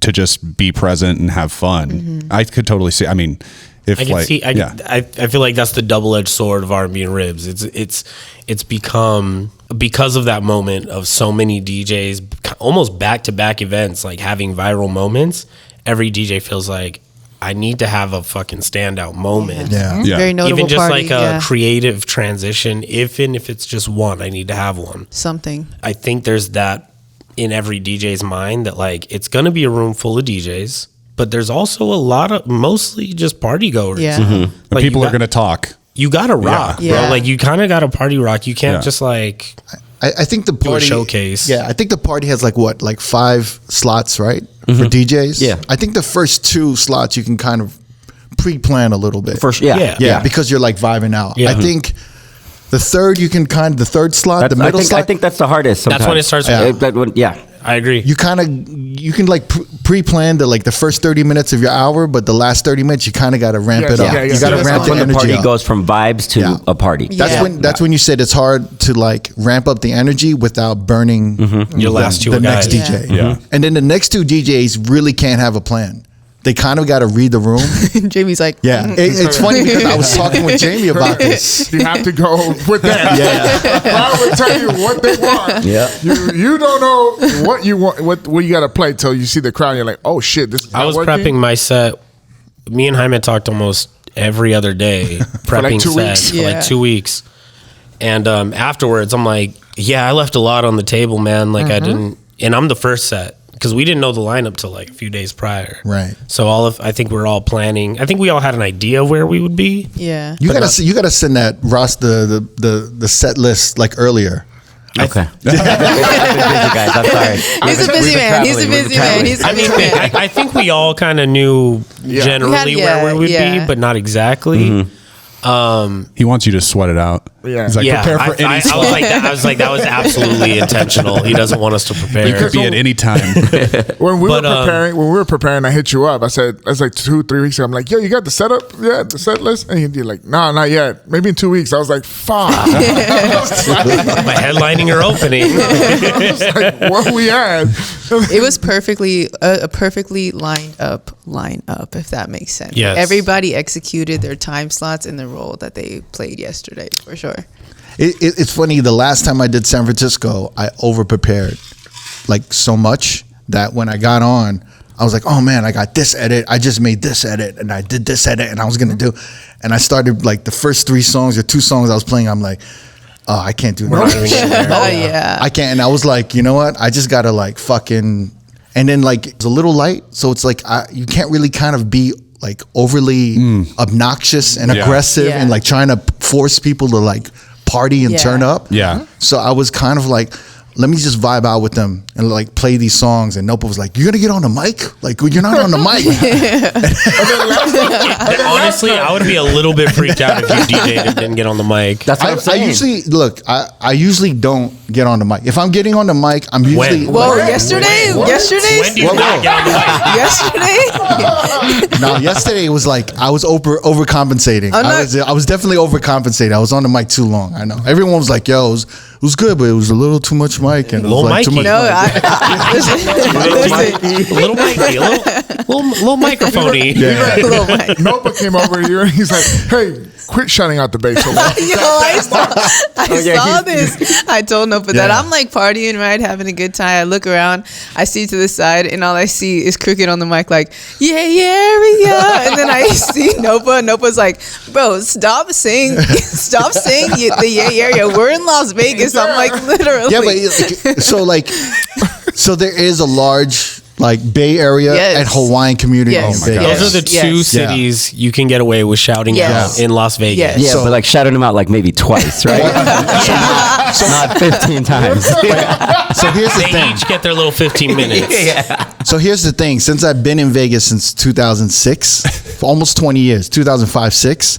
to just be present and have fun. I could totally see. I mean, if I feel like that's the double-edged sword of R&B and Ribs. It's become, because of that moment of so many DJs, almost back-to-back events, like having viral moments. Every DJ feels like, I need to have a fucking standout moment. Yeah. Very notable Even just party, like a creative transition, even if it's just one, I need to have one. Something. I think there's that in every DJ's mind, that like it's going to be a room full of DJs, but there's also a lot of mostly just party goers. Yeah. Like people are going to talk. You got to rock, Yeah. bro. Like you kind of got to party rock. You can't just like I think the do a party showcase. Yeah, I think the party has like 5 slots, right, for DJs. Yeah. I think the first 2 slots you can kind of pre-plan a little bit. First, yeah. Yeah, because you're like vibing out. Yeah. I think the third the third slot, the middle slot. I think that's the hardest. Sometimes. That's when it starts. I agree. You can like pre-plan the first 30 minutes of your hour, but the last 30 minutes you kind of got to ramp it up. yeah, You got to yeah. ramp That's when the the energy party up. goes from vibes to a party. That's when you said it's hard to like ramp up the energy without burning Your last two the next guys. DJ. Yeah. And then the next 2 DJs really can't have a plan. They kind of got to read the room. Jamie's like, Yeah, it's funny because I was talking with Jamie about this. You have to go with that. Yeah, I would tell you what they want. Yeah. You don't know what you want, what you got to play till you see the crowd. And you're like, oh shit, this is I not was working. prepping my set. Me and Jaime talked almost every other day, prepping 2 weeks? sets for Yeah. like 2 weeks. And afterwards, I'm like, yeah, I left a lot on the table, man. Like I didn't, and I'm the first set because we didn't know the lineup till like a few days prior. Right. So I think we're all planning. I think we all had an idea of where we would be. yeah. you gotta send that Ross the set list like earlier. Okay. I've been busy, guys. I'm sorry. He's a busy man. He's a busy man. He's a I mean, busy man. I think we all kind of knew generally where we would be, but not exactly. He wants you to sweat it out. Yeah. He's like, Yeah, prepare for any I slot. was like that. I was like, that was absolutely intentional. He doesn't want us to prepare. You could be at any time. When we But, were preparing, I hit you up. I said, that's like 2-3 weeks ago. I'm like, yo, you got the setup? Yeah, the set list? And you're like, no, not yet. Maybe in 2 weeks. I was like, fuck. My headlining or opening. I was like, what we had? It was perfectly a perfectly lined up lineup, if that makes sense. Yes. Everybody executed their time slots in the role that they played yesterday, for sure. It's funny. The last time I did San Francisco, I over prepared like so much that when I got on, I was like, oh man, I got this edit. I just made this edit and I did this edit and I was going to do. And I started like the first 3 songs or 2 songs I was playing. I'm like, oh, I can't do that. Oh yeah. I can't. And I was like, you know what? I just got to like fucking. And then like it's a little light. So it's like you can't really kind of be like overly obnoxious and aggressive Yeah. and like trying to force people to like party and Yeah. turn up. Yeah. So I was kind of like, let me just vibe out with them and like play these songs. And Knowpa was like, you're going to get on the mic? Like, you're not on the mic. Honestly, I would be a little bit freaked out if you DJ'd and didn't get on the mic. That's what I'm I saying. usually, look, I usually don't get on the mic. If I'm getting on the mic, I'm usually. Whoa, yesterday? Yesterday? When do you not get on the mic? Yesterday? No, yesterday it was like I was overcompensating. I was definitely overcompensating. I was on the mic too long. I know. Everyone was like, "Yo, it was good, but it was a little too much mic and it was Little like too Mikey. much." No, listen. Little Mikey, little microphone-y. Little Mike. Knowpa came over here and he's like, hey, quit shouting out the bass so much. Yo, I saw this. I told Knowpa that I'm like partying, right, having a good time. I look around, I see to the side, and all I see is Crooked on the mic, like, yeah, we go. And then I see Knowpa, and Knowpa's like, bro, stop saying the yeah area. We're in Las Vegas. I'm like, literally. Yeah, but so there is a large like Bay Area and Hawaiian community. Yes. In Vegas. Those are the two cities you can get away with shouting out in Las Vegas. Yes. Yeah, but like shouting them out like maybe twice, right? Not 15 times. So here's the They thing. each get their little 15 minutes. So here's the thing. Since I've been in Vegas since 2006, for almost 20 years, 2005-06,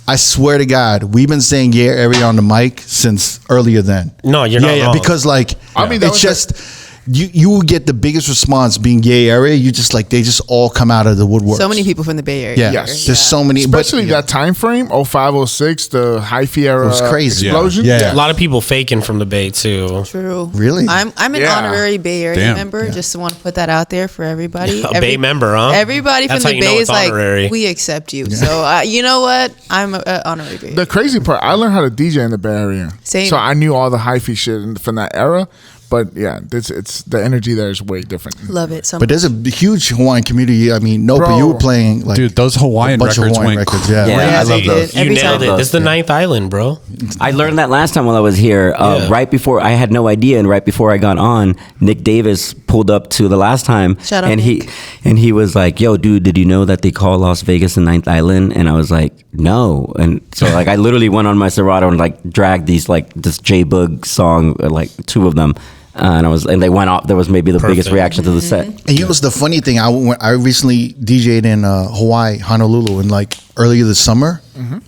I swear to God, we've been saying yeah area on the mic since earlier then. No, you're not wrong. Because like, I mean, that it's was just. you would get the biggest response being gay area. You just like they just all come out of the woodwork. So many people from the Bay Area. Yeah, Yes. there's so many, Especially but, that time frame, 05, 06, the hyphy era. It was crazy. Explosion. Yeah. A lot of people faking from the Bay too. True. Really? I'm an Yeah. honorary Bay Area Damn. member. Just want to put that out there for everybody. A Bay member, huh? Everybody That's from how the you know Bay it's is like, honorary. we accept you. So you know what? I'm an honorary Bay. The crazy part, I learned how to DJ in the Bay Area. Same. So I knew all the hyphy shit from that era. But yeah, it's the energy there is way different. Love it so But much. there's a huge Hawaiian community. I mean, Knowpa, Bro. you were playing like Dude, those Hawaiian a bunch of records Hawaiian went records. Yeah, Yeah, I love they those. did. You Every nailed time. it. This is the ninth island, bro. I learned that last time while I was here. Yeah. Right before, I had no idea, and right before I got on, Nick Davis pulled up to the last time, Shout out, and Nick. he was like, "Yo, dude, did you know that they call Las Vegas the Ninth Island?" And I was like, "No." And so like I literally went on my Serato and like dragged these like this J Boog song, like two of them, and they went off. That was maybe the biggest Perfect. reaction to the set. And you know what's the funny thing? I recently DJ'd in Hawaii, Honolulu, in like earlier this summer,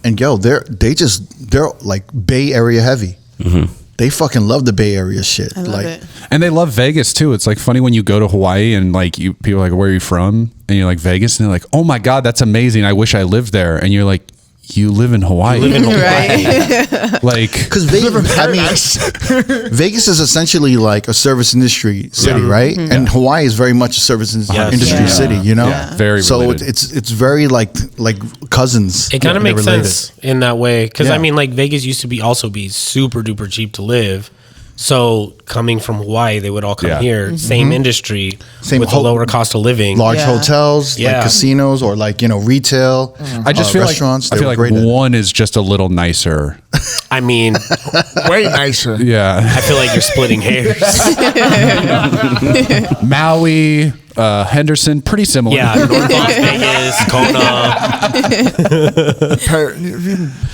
and yo, they're like Bay Area heavy. They fucking love the Bay Area shit. I love like, it. And they love Vegas too. It's like funny when you go to Hawaii and like people are like, where are you from? And you're like, Vegas. And they're like, oh my God, that's amazing. I wish I lived there. And you're like, you live in Hawaii. Right. Like, because Vegas, I mean, Vegas is essentially like a service industry city, right? And Hawaii is very much a service industry Yeah. city, you know. Yeah. Very so related. it's very like cousins. It kind of They're makes related. sense in that way because Yeah. I mean, like Vegas used to be super duper cheap to live. So coming from Hawaii, they would all come Yeah. here. Same industry, Same with a ho- lower cost of living. Large Yeah. hotels, like Yeah. casinos, or like retail. I just feel restaurants. like I they feel were like great at it. one is just a little nicer. I mean, Way nicer. Yeah. I feel like you're splitting hairs. Maui, Henderson, pretty similar. Yeah, North Las Vegas, Kona.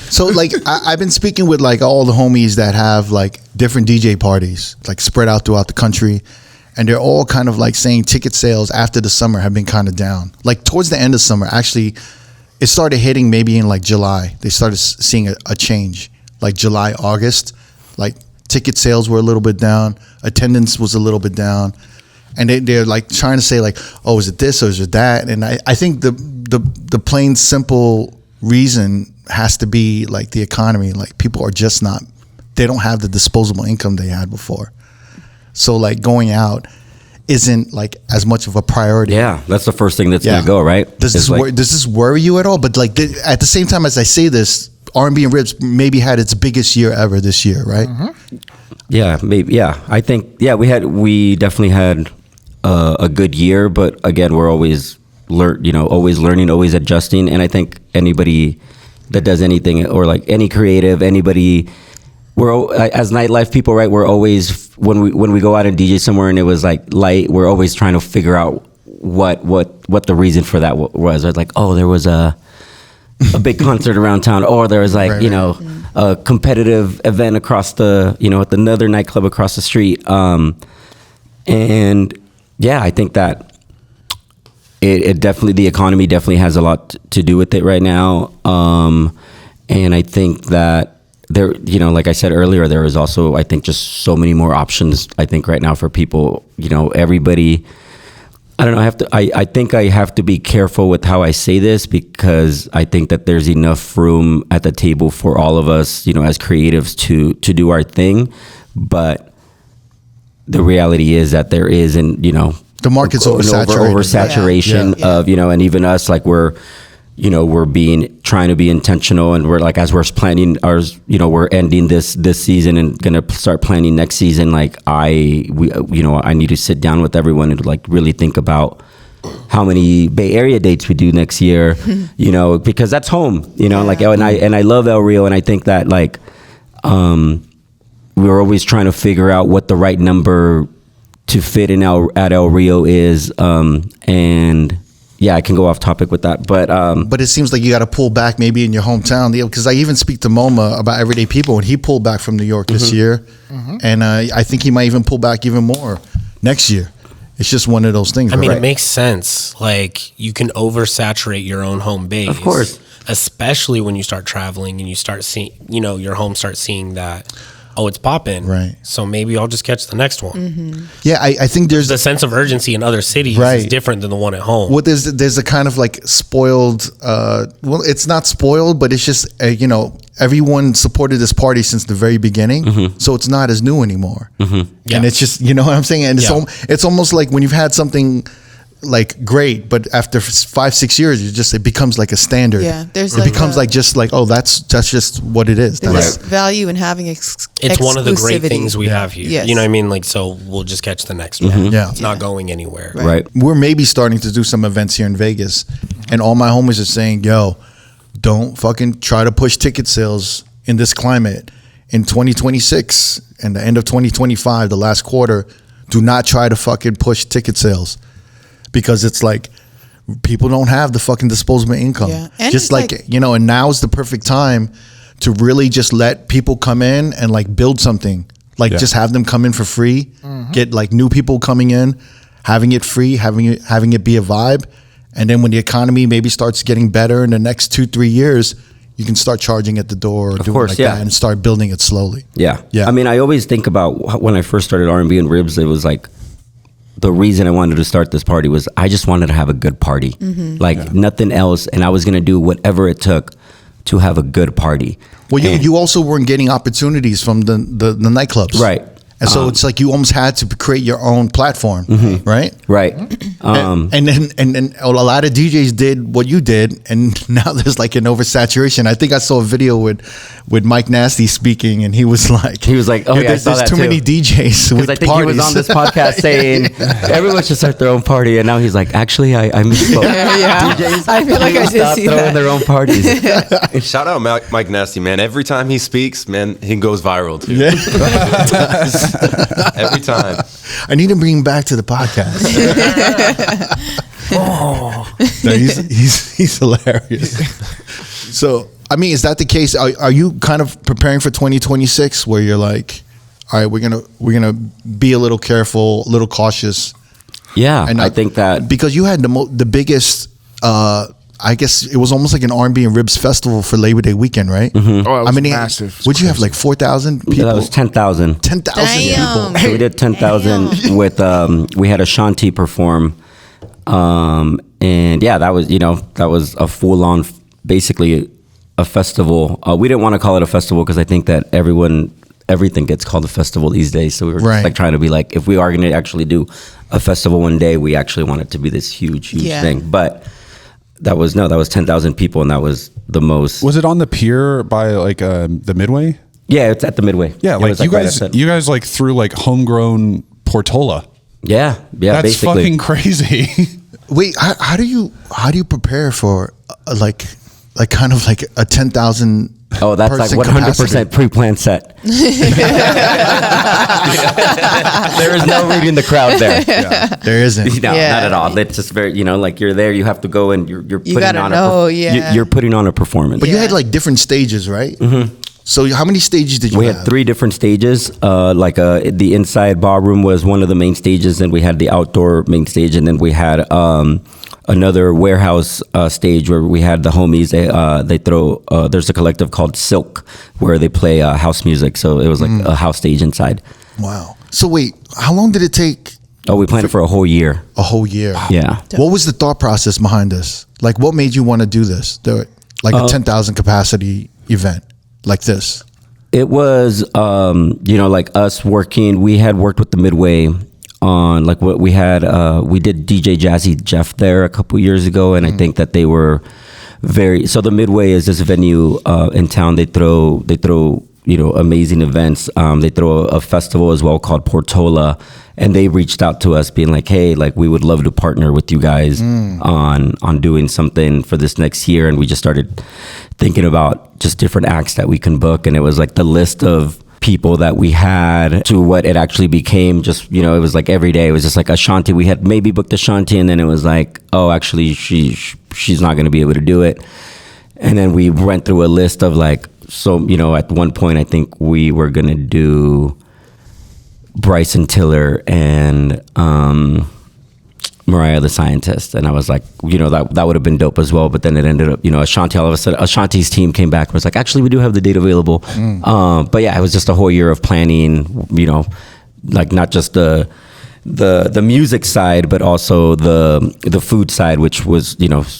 So like I've been speaking with like all the homies that have like different DJ parties like spread out throughout the country, and they're all kind of like saying ticket sales after the summer have been kind of down. Like towards the end of summer, actually, it started hitting maybe in like July. They started seeing a change, like July, August, like ticket sales were a little bit down, attendance was a little bit down, and they're like trying to say like, oh, is it this or is it that? And I think the plain simple reason has to be like the economy. Like people are just not, they don't have the disposable income they had before. So like going out isn't like as much of a priority. Yeah, that's the first thing that's gonna go, right? Does It's this worry you at all? But like at the same time as I say this, R&B and Ribs maybe had its biggest year ever this year, right? Yeah, maybe. Yeah, I think. Yeah, we definitely had a good year, but again, we're always always learning, always adjusting. And I think anybody that does anything or like any creative, anybody, as nightlife people, right? We're always when we go out and DJ somewhere and it was like light, we're always trying to figure out what the reason for that was. It's like, oh, there was a big concert around town, or there was like a competitive event across the at another nightclub across the street, and yeah, I think that it definitely, the economy definitely has a lot to do with it right now, and I think that there, like I said earlier, there is also, I think, just so many more options, I think, right now for people. Everybody, I don't know, I think I have to be careful with how I say this, because I think that there's enough room at the table for all of us, as creatives to do our thing. But the reality is that there is, The market's oversaturated. Oversaturation of, and even us, like we're trying to be intentional, and we're like, as we're planning ours, we're ending this season and gonna start planning next season. Like I need to sit down with everyone and like really think about how many Bay Area dates we do next year, because that's home, like, and I love El Rio, and I think that like, we're always trying to figure out what the right number to fit in at El Rio is, and yeah, I can go off topic with that, but it seems like you got to pull back maybe in your hometown, because I even speak to MoMA about Everyday People, and he pulled back from New York this year, and I think he might even pull back even more next year. It's just one of those things. I mean, right? it makes sense. Like, you can oversaturate your own home base. Of course. Especially when you start traveling and you start seeing, your home starts seeing that, oh, it's popping. Right. So maybe I'll just catch the next one. Yeah, I think there's The sense of urgency in other cities is Right. different than the one at home. well, there's a kind of like spoiled. Well, it's not spoiled, but it's just everyone supported this party since the very beginning, so it's not as new anymore. Yeah. And it's just what I'm saying. And Yeah. it's almost like when you've had something like great, but after 5-6 years, it becomes like a standard. Yeah, there's it like becomes like just like, oh, that's just what it is. There's value in having It's one of the great exclusivity. things we have here. Yes. You know what I mean? Like, so we'll just catch the next one. Yeah. It's not going anywhere. Right. We're maybe starting to do some events here in Vegas, and all my homies are saying, yo, don't fucking try to push ticket sales in this climate. In 2026 and the end of 2025, the last quarter, do not try to fucking push ticket sales, because it's like people don't have the fucking disposable income. Yeah. And Just it's like, and now is the perfect time to really just let people come in and like build something. Like just have them come in for free, get like new people coming in, having it free, having it be a vibe. And then when the economy maybe starts getting better in the next 2-3 years, you can start charging at the door or doing course, like yeah. that and start building it slowly. Yeah. Yeah. I mean, I always think about when I first started R&B and Ribs, it was like, the reason I wanted to start this party was I just wanted to have a good party. Nothing else. And I was going to do whatever it took to have a good party. Well, you also weren't getting opportunities from the nightclubs. Right. And so it's like you almost had to create your own platform, right? Right. And then a lot of DJs did what you did, and now there's like an oversaturation. I think I saw a video with Mike Nasty speaking, and he was like, oh yeah, I there's saw that too too. many DJs with Because I think parties. he was on this podcast saying everyone should start their own party, and now he's like, actually, I misspoke. Yeah. DJs, I feel like I please did stop see throwing that. their own parties. Shout out Mike Nasty, man. Every time he speaks, man, he goes viral too. Yeah. Every time. I need to bring him back to the podcast. No, he's hilarious. So, I mean, is that the case? Are you kind of preparing for 2026 where you're like, all right, we're gonna be a little careful, a little cautious? Yeah, And I think that because you had the biggest, I guess it was almost like an R&B and Ribs festival for Labor Day weekend, right? Oh, it was massive. Would you have like 4,000 people? that was 10,000. 10,000 Damn. people. So we did 10,000 with we had Ashanti perform, and yeah, that was a full on, basically a festival. We didn't want to call it a festival because I think that everything gets called a festival these days. So we were Right. just like trying to be like, if we are going to actually do a festival one day, we actually want it to be this huge Yeah. thing. But that was 10,000 people, and that was the most. Was it on the pier by like the Midway? Yeah, it's at the Midway. Yeah, It like was, you right guys, outside. you guys like threw like homegrown Portola. Yeah, That's basically. fucking crazy. Wait, how do you prepare for like kind of like a 10,000? Oh, that's like 100% pre-planned set. There is no reading the crowd there. There isn't. No, Yeah. not at all. It's just very, like you're there, you have to go and you're putting gotta on know, yeah. you're putting on a performance. But you had like different stages, right? Mm-hmm. So how many stages did you We have? had 3 different stages. The inside ballroom was one of the main stages, and we had the outdoor main stage, and then we had another warehouse stage where we had the homies. They throw. There's a collective called Silk where they play house music. So it was like a house stage inside. Wow. So wait, how long did it take? Oh, we planned it for a whole year. A whole year. Yeah. What was the thought process behind this? Like, what made you want to do this? Do it like a 10,000 capacity event like this? It was, like us working. We had worked with the Midway on like what we had. We did DJ Jazzy Jeff there a couple years ago, and I think that they were very. So the Midway is this venue in town. They throw amazing events. They throw a festival as well called Portola, and they reached out to us being like, hey, like we would love to partner with you guys on doing something for this next year. And we just started thinking about just different acts that we can book, and it was like the list of people that we had to what it actually became. Just it was like every day it was just like Ashanti. We had maybe booked Ashanti, and then it was like, oh, actually she's not going to be able to do it. And then we went through a list of like, so at one point I think we were going to do Bryson Tiller and Mariah the Scientist, and I was like, that would have been dope as well. But then it ended up, Ashanti, all of a sudden, Ashanti's team came back and was like, actually, we do have the date available. But yeah, it was just a whole year of planning, like not just the music side, but also the food side, which was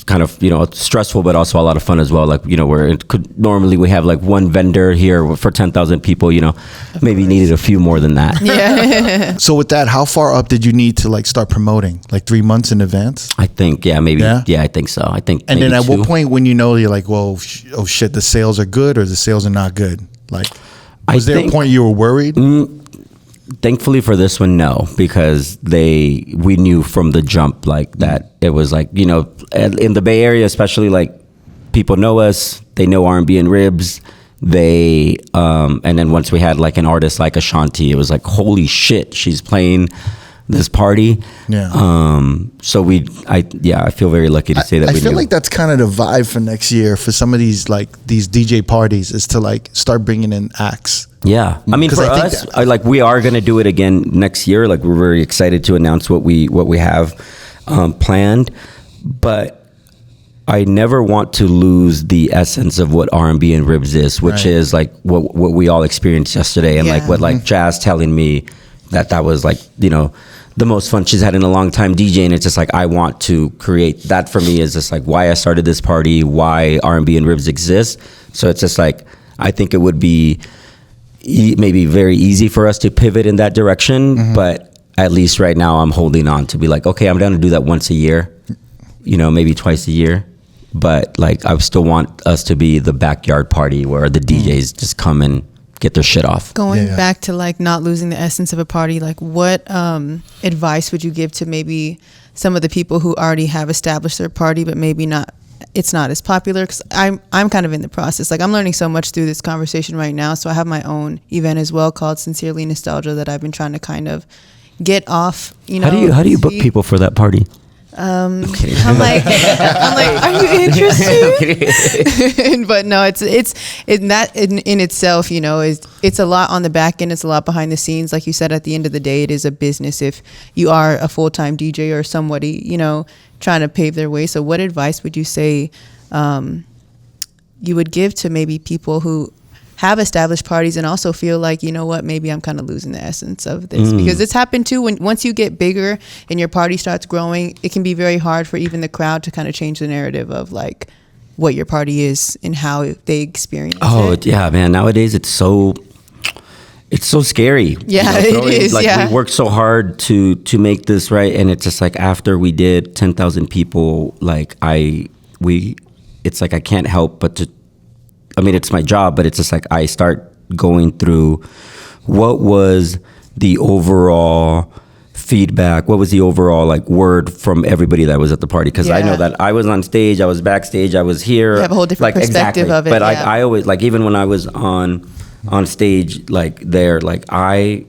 kind of stressful, but also a lot of fun as well. Like where it could normally we have like one vendor here for 10,000 people. Maybe needed a few more than that. Yeah. So with that, how far up did you need to like start promoting? Like 3 months in advance? I think maybe Yeah? I think so. I think. And then at 2. what point when you're like, well, oh shit, the sales are good or the sales are not good? Like, was there a point you were worried? Thankfully for this one, no, because we knew from the jump like that it was like in the Bay Area, especially, like people know us, they know R&B and Ribs, they and then once we had like an artist like Ashanti, it was like, holy shit, she's playing this party. Yeah. So I feel very lucky to say that. I feel like that's kind of the vibe for next year for some of these DJ parties is to like start bringing in acts. Yeah, I mean, for us, we are going to do it again next year. Like, we're very excited to announce what we have planned, but I never want to lose the essence of what R&B and Ribs is, which is like what we all experienced yesterday, and like what like Jazz telling me that was like the most fun she's had in a long time DJing. It's just like I want to create that. For me is just like why I started this party, why R&B and Ribs exist. So it's just like I think it would be maybe very easy for us to pivot in that direction, but at least right now I'm holding on to be like, okay, I'm down to do that once a year, maybe twice a year, but like I still want us to be the backyard party where the DJs just come and get their shit off. Going back to like not losing the essence of a party, like what advice would you give to maybe some of the people who already have established their party but maybe it's not as popular? Because I'm kind of in the process. Like I'm learning so much through this conversation right now. So I have my own event as well called Sincerely Nostalgia that I've been trying to kind of get off. How do you book people for that party? I'm like, are you interested? But no, it's that in itself, it's a lot on the back end. It's a lot behind the scenes. Like you said, at the end of the day, it is a business. If you are a full-time DJ or somebody, trying to pave their way. So what advice would you say you would give to maybe people who have established parties and also feel like, maybe I'm kind of losing the essence of this? Because it's happened too. Once you get bigger and your party starts growing, it can be very hard for even the crowd to kind of change the narrative of like what your party is and how they experience it. Oh yeah, man. Nowadays it's so scary. Yeah, it is. Like we worked so hard to make this right, and it's just like after we did 10,000 people, like it's like I can't help but to. I mean, it's my job, but it's just like I start going through what was the overall feedback, what was the overall like word from everybody that was at the party, because I know that I was on stage, I was backstage, I was here. You have a whole different perspective of it. But I always, like, even when I was on stage, like there, like I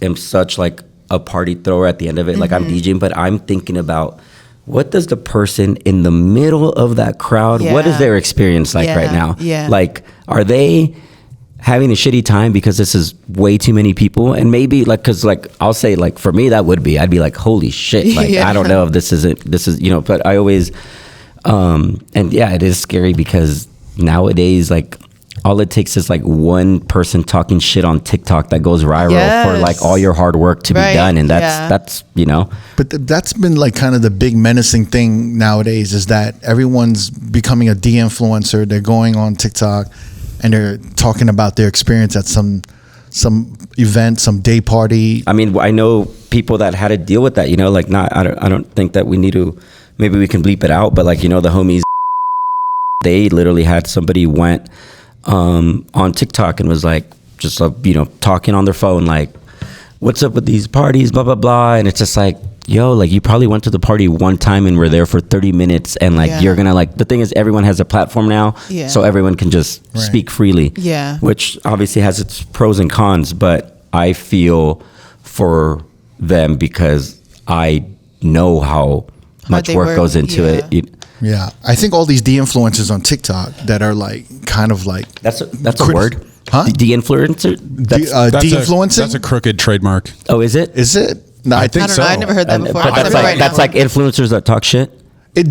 am such like a party thrower at the end of it. Like I'm DJing, but I'm thinking about what does the person in the middle of that crowd, what is their experience like right now? Yeah. Like, are they having a shitty time because this is way too many people? And maybe like, cause like, I'll say like, for me, I'd be like, holy shit. Like, I don't know if this is, but I always, and yeah, it is scary because nowadays, like, all it takes is like one person talking shit on TikTok that goes viral for like all your hard work to be done. And that's. But that's been like kind of the big menacing thing nowadays is that everyone's becoming a de-influencer. They're going on TikTok and they're talking about their experience at some event, some day party. I mean, I know people that had to deal with that, like I don't think that we need to, maybe we can bleep it out, but like, the homies, they literally had somebody went on TikTok and was like, just talking on their phone, like, what's up with these parties, blah, blah, blah. And it's just like, yo, like you probably went to the party one time and were there for 30 minutes. And like, you're going to like, the thing is everyone has a platform now. Yeah. So everyone can just speak freely. Yeah. Which obviously has its pros and cons, but I feel for them because I know how much work goes into it. Yeah, I think all these de-influencers on TikTok that are like kind of like that's a word, huh? De-influencer, de-influencing. That's a crooked trademark. Oh, is it? Is it? No, I think I don't so. know. I never heard that before. But that's Except like right that's now. like influencers that talk shit.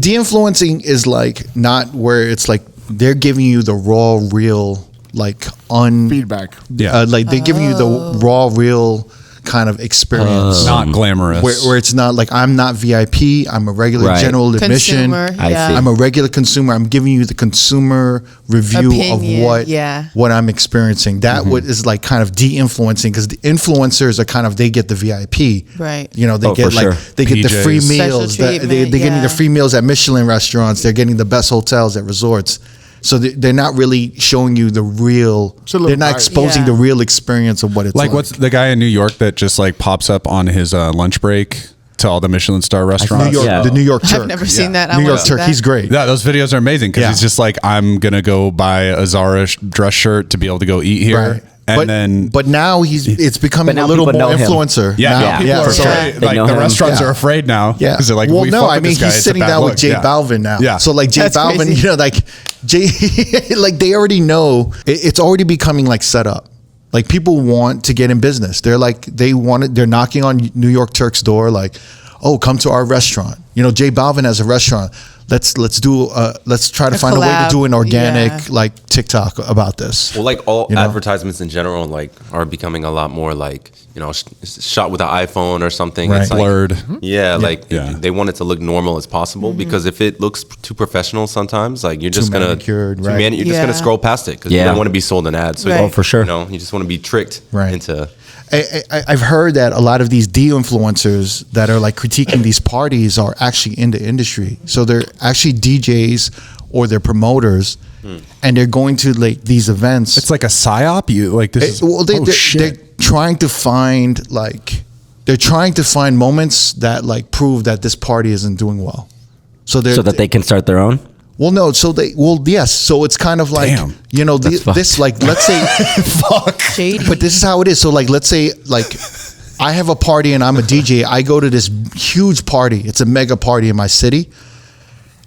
De-influencing is like not where it's like they're giving you the raw, real, like Feedback. Yeah. like they're giving you the raw, real kind of experience. Not glamorous. Where it's not like I'm not VIP, I'm a regular Right. general admission. Consumer, I yeah. see. I'm a regular consumer. I'm giving you the consumer review Opinion, of what yeah. what I'm experiencing. That what is like kind of de-influencing because the influencers are kind of they get the VIP. Right. You know, they Oh, get for like sure. they get the free PJs. meals. Special They're treatment, getting the yeah. free meals at Michelin restaurants. They're getting the best hotels at resorts. So they're not really showing you the real. a little They're not biased. exposing Yeah. the real experience of what it's like. like what's the guy in New York that just like pops up on his lunch break to all the Michelin star New restaurants? York, Yeah. the New York Turk. I've never seen that. I New wanna York see Turk. that. He's great. Yeah, those videos are amazing because Yeah. he's just like, I'm gonna go buy a Zara dress shirt to be able to go eat here, Right. and but now it's becoming But now a little people more know him. influencer. yeah, now, now people are for sure. afraid. They Like know the him. restaurants Yeah. are afraid now. Yeah, because they're like, well, we no, fuck I with mean this guy, he's it's a sitting bad down with look. J Yeah. Balvin now. Yeah. So like J That's Balvin, crazy. you know, like J, like they already know it's already becoming like set up. Like people want to get in business. They're like they're knocking on New York Turk's door. Like, oh, come to our restaurant. You know, J Balvin has a restaurant. Let's try to A find a way to collab. do an organic Yeah. like TikTok about this. Well, like all You know? advertisements in general, like are becoming a lot more like shot with an iPhone or something. Right. It's like, Blurred. Yeah, like Yeah. they want it to look normal as possible because if it looks too professional, sometimes like you're just gonna manicured, right. you're just Yeah. gonna scroll past it because you Yeah. don't want to be sold an ad. So Right. Oh, for sure. you just want to be tricked Right. into. I've heard that a lot of these de-influencers that are like critiquing these parties are actually in the industry. So they're actually DJs or they're promoters, and they're going to like these events. It's like a psyop. You like this? Is, Well, oh they're shit! trying to find moments that like prove that this party isn't doing well. So So that they can start their own. well, no. So yes. So it's kind of like Damn. you know That's fucked. this like let's say Shady. But this is how it is. So like let's say like I have a party and I'm a DJ. I go to this huge party. It's a mega party in my city.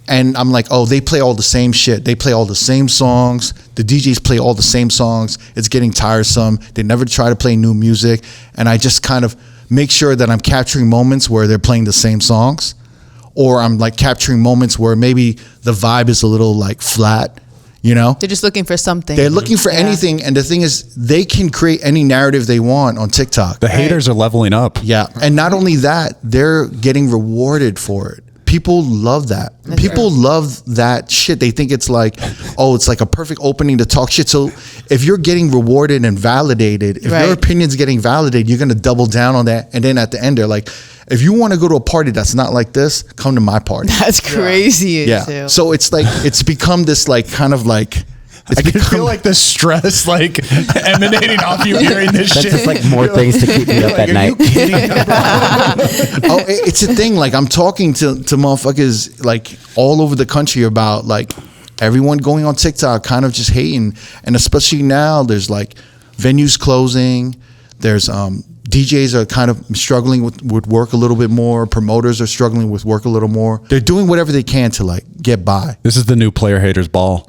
And I'm like, oh, they play all the same shit. They play all the same songs. The DJs play all the same songs. It's getting tiresome. They never try to play new music. And I just kind of make sure that I'm capturing moments where they're playing the same songs. Or I'm like capturing moments where maybe the vibe is a little like flat, you know? They're just looking for something. They're looking for Yeah. anything. And the thing is, they can create any narrative they want on TikTok. The haters are leveling up. Yeah. And not only that, they're getting rewarded for it. People love that. People love that shit. They think it's like, oh, it's like a perfect opening to talk shit. So if you're getting rewarded and validated, if Right. your opinion's getting validated, you're going to double down on that. And then at the end, they're like, if you want to go to a party that's not like this, come to my party. That's crazy. Yeah. Too. So it's like, it's become this like kind of like, I can feel like the stress like emanating off you hearing this That's shit. just like more things to keep me up at night. oh, it's a thing. Like I'm talking to motherfuckers like all over the country about like everyone going on TikTok, kind of just hating, and especially now there's like venues closing. There's DJs are kind of struggling with work a little bit more. Promoters are struggling with work a little more. They're doing whatever they can to like get by. This is the new player haters ball.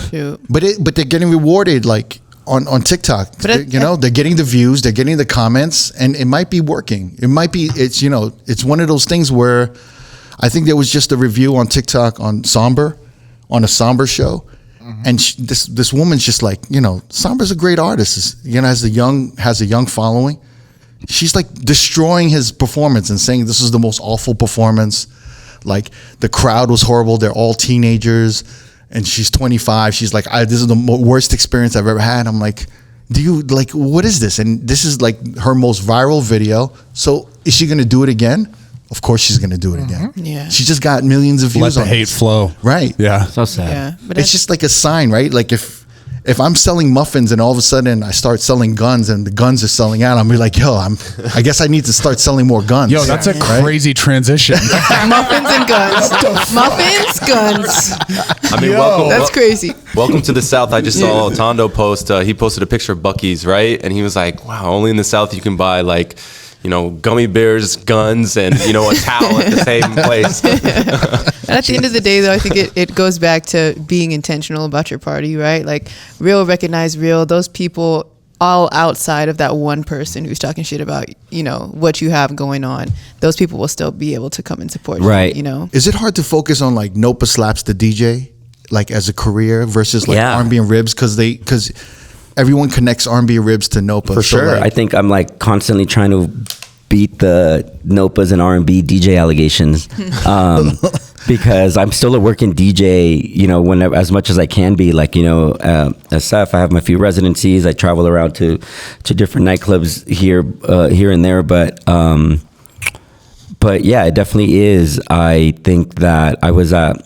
Shoot. But they're getting rewarded like on TikTok. But They're getting the views, they're getting the comments, and it might be working. It might be it's one of those things where I think there was just a review on TikTok on a Somber show. And this woman's just like, Somber's a great artist. Has a young following. She's like destroying his performance and saying this is the most awful performance. Like the crowd was horrible. They're all teenagers, and she's 25. She's like, this is the worst experience I've ever had. I'm like, what is this? And this is like her most viral video. So is she going to do it again? Of course she's going to do it again. Yeah. She just got millions of Let views the on hate this. flow. Right. Yeah. So sad. Yeah. But It's just like a sign, right? Like if I'm selling muffins and all of a sudden I start selling guns and the guns are selling out, I'm be like, I guess I need to start selling more guns. Yo, that's a crazy transition. muffins and guns. Muffins, guns. I mean, That's crazy. Welcome to the South. I just saw Tondo post. He posted a picture of Buc-ee's, right? And he was like, wow, only in the South you can buy like, gummy bears, guns, and, a towel at the same place. And at the end of the day, though, I think it goes back to being intentional about your party, right? Like real recognize real. Those people all outside of that one person who's talking shit about, you know, what you have going on, those people will still be able to come and support Right. you know? Is it hard to focus on like Knowpa slaps the DJ, like as a career versus like Yeah. R&B and Ribs? Because everyone connects R&B and Ribs to Knowpa. For sure. like, I think I'm like constantly trying to beat the Knowpas and R&B DJ allegations. Because I'm still a working DJ, you know, whenever, as much as I can be. Like, you know, SF, I have my few residencies. I travel around to different nightclubs here and there. But yeah, it definitely is. I think that I was at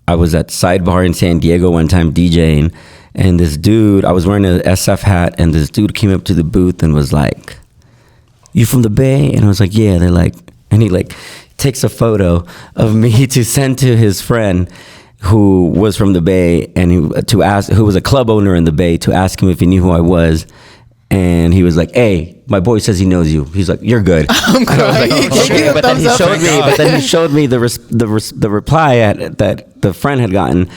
Sidebar in San Diego one time DJing, and this dude, I was wearing an SF hat, and this dude came up to the booth and was like, "You from the Bay?" And I was like, "Yeah." They're like, and he like takes a photo of me to send to his friend who was from the Bay, and who was a club owner in the Bay, to ask him if he knew who I was. And he was like, "Hey, my boy says he knows you." He's like, "You're good." I'm And I was like, crying. "Oh, shit." But then he showed me the reply that the friend had gotten,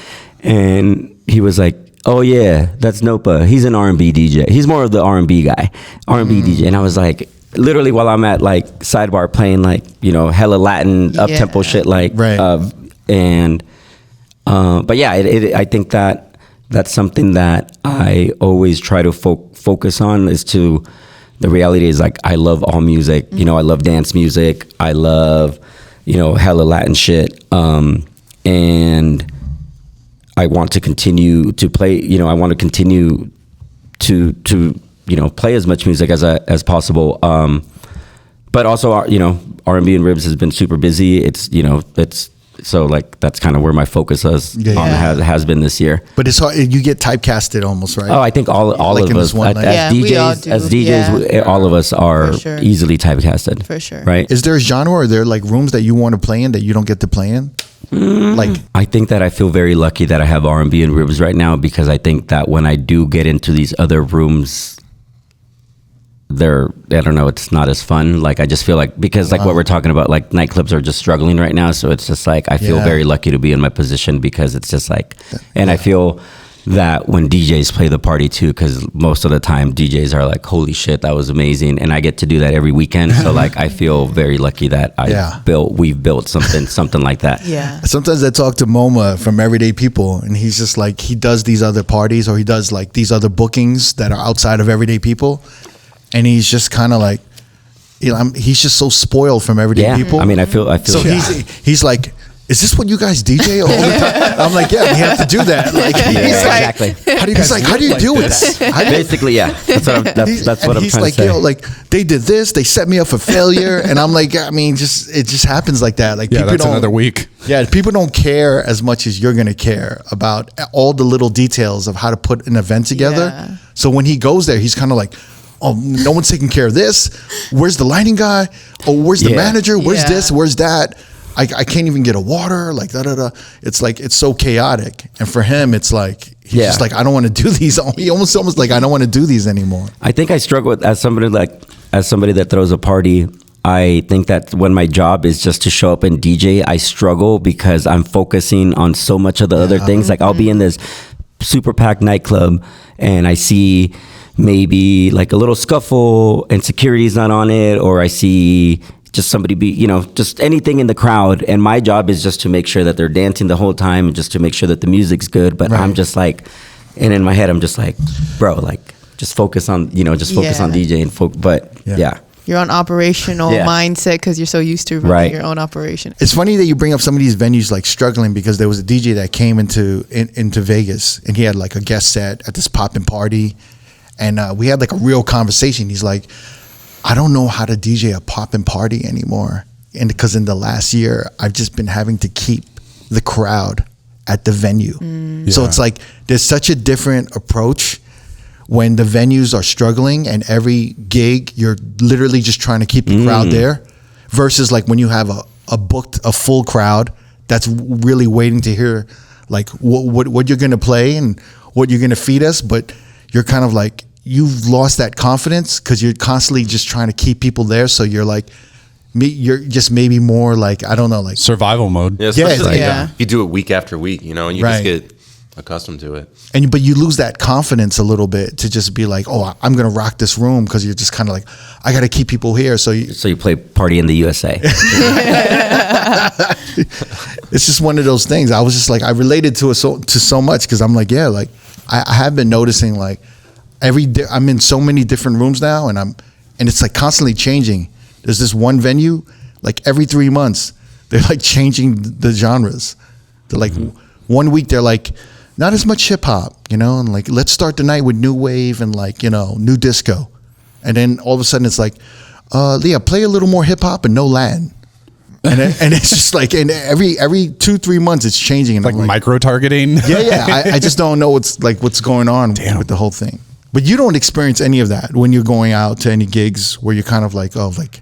and he was like, "Oh yeah, that's Knowpa. He's an R&B DJ. He's more of the R&B guy, R&B DJ." And I was like, literally while I'm at like Sidebar playing like, you know, hella Latin up tempo shit, like Right. but yeah, I think that's something that I always try to focus on, is to, the reality is like, I love all music. You know, I love dance music. I love, you know, hella Latin shit. And I want to continue to play, you know, I want to continue to you know, play as much music as possible. But also, you know, R&B and Ribs has been super busy. It's, you know, so like that's kind of where my focus has been this year. But it's hard. You get typecasted almost, right? Oh, I think all Like of in us this one as night. we all DJs, do. all of us are For sure. easily typecasted. For sure. Right? Is there a genre, or are there like rooms that you want to play in that you don't get to play in? Like, I think that I feel very lucky that I have R&B and Ribs right now, because I think that when I do get into these other rooms, I don't know, it's not as fun. Like, I just feel like, because like what we're talking about, like nightclubs are just struggling right now. So it's just like, I feel Yeah. very lucky to be in my position, because it's just like, and I feel that when DJs play the party too, because most of the time DJs are like, "Holy shit, that was amazing," and I get to do that every weekend. So like, I feel very lucky that we've built something like that. Yeah. sometimes I talk to MoMA from Everyday People, and he's just like, he does these other parties, or he does like these other bookings that are outside of Everyday People, and he's just kind of like, you know, he's just so spoiled from Everyday Yeah. People. I mean, I feel. So he's like, "Is this what you guys DJ all the time?" I'm like, "Yeah, we have to do that." Like, Yeah, he's like, exactly. How do you guys how do you do it? Basically, yeah. That's what I'm he's trying like, to say. "Yo, like they did this, they set me up for failure," and I'm like, I mean, it just happens like that. Like, Yeah, people that's don't, another week. Yeah, people don't care as much as you're gonna care about all the little details of how to put an event together. Yeah. So when he goes there, he's kind of like, "Oh, no one's taking care of this. Where's the lighting guy? Oh, where's the Yeah. manager? Where's Yeah. this? Where's that? I can't even get a water." Like da da da. It's like, it's so chaotic, and for him, it's like he's Yeah. just like, "I don't want to do these." He almost like, "I don't want to do these anymore." I think I struggle with, as somebody that throws a party. I think that when my job is just to show up and DJ, I struggle because I'm focusing on so much of the other things. Like, I'll be in this super packed nightclub and I see maybe like a little scuffle and security's not on it, or I see just somebody just anything in the crowd, and my job is just to make sure that they're dancing the whole time and just to make sure that the music's good. But I'm just like, and in my head I'm just like, bro, like just focus on focus on DJ and but yeah. You're on operational mindset because you're so used to running your own operation. It's funny that you bring up some of these venues like struggling, because there was a DJ that came into Vegas, and he had like a guest set at this poppin' party, and we had like a real conversation. He's like, "I don't know how to DJ a poppin' party anymore, and because in the last year I've just been having to keep the crowd at the venue." So it's like there's such a different approach when the venues are struggling, and every gig you're literally just trying to keep the crowd there, versus like when you have a full crowd that's really waiting to hear like what you're gonna play and what you're gonna feed us, but you're kind of like, you've lost that confidence because you're constantly just trying to keep people there. So you're like, you're just maybe more like, I don't know, like Survival mode. Yeah, especially it's like- if you do it week after week, and you Right. just get accustomed to it. But you lose that confidence a little bit to just be like, oh, I'm gonna rock this room, because you're just kind of like, I got to keep people here. So you play Party in the USA. It's just one of those things. I was just like, I related to it so much, because I'm like, yeah, like I have been noticing like I'm in so many different rooms now, and it's like constantly changing. There's this one venue, like every 3 months, they're like changing the genres. They're like, 1 week they're like, not as much hip hop, and like, let's start the night with new wave and like, new disco. And then all of a sudden it's like, Leah, play a little more hip hop and no Latin. And it's just like, and every 2-3 months it's changing. And like, I'm micro targeting. Yeah. I just don't know what's going on with the whole thing. But you don't experience any of that when you're going out to any gigs where you're kind of like, oh, like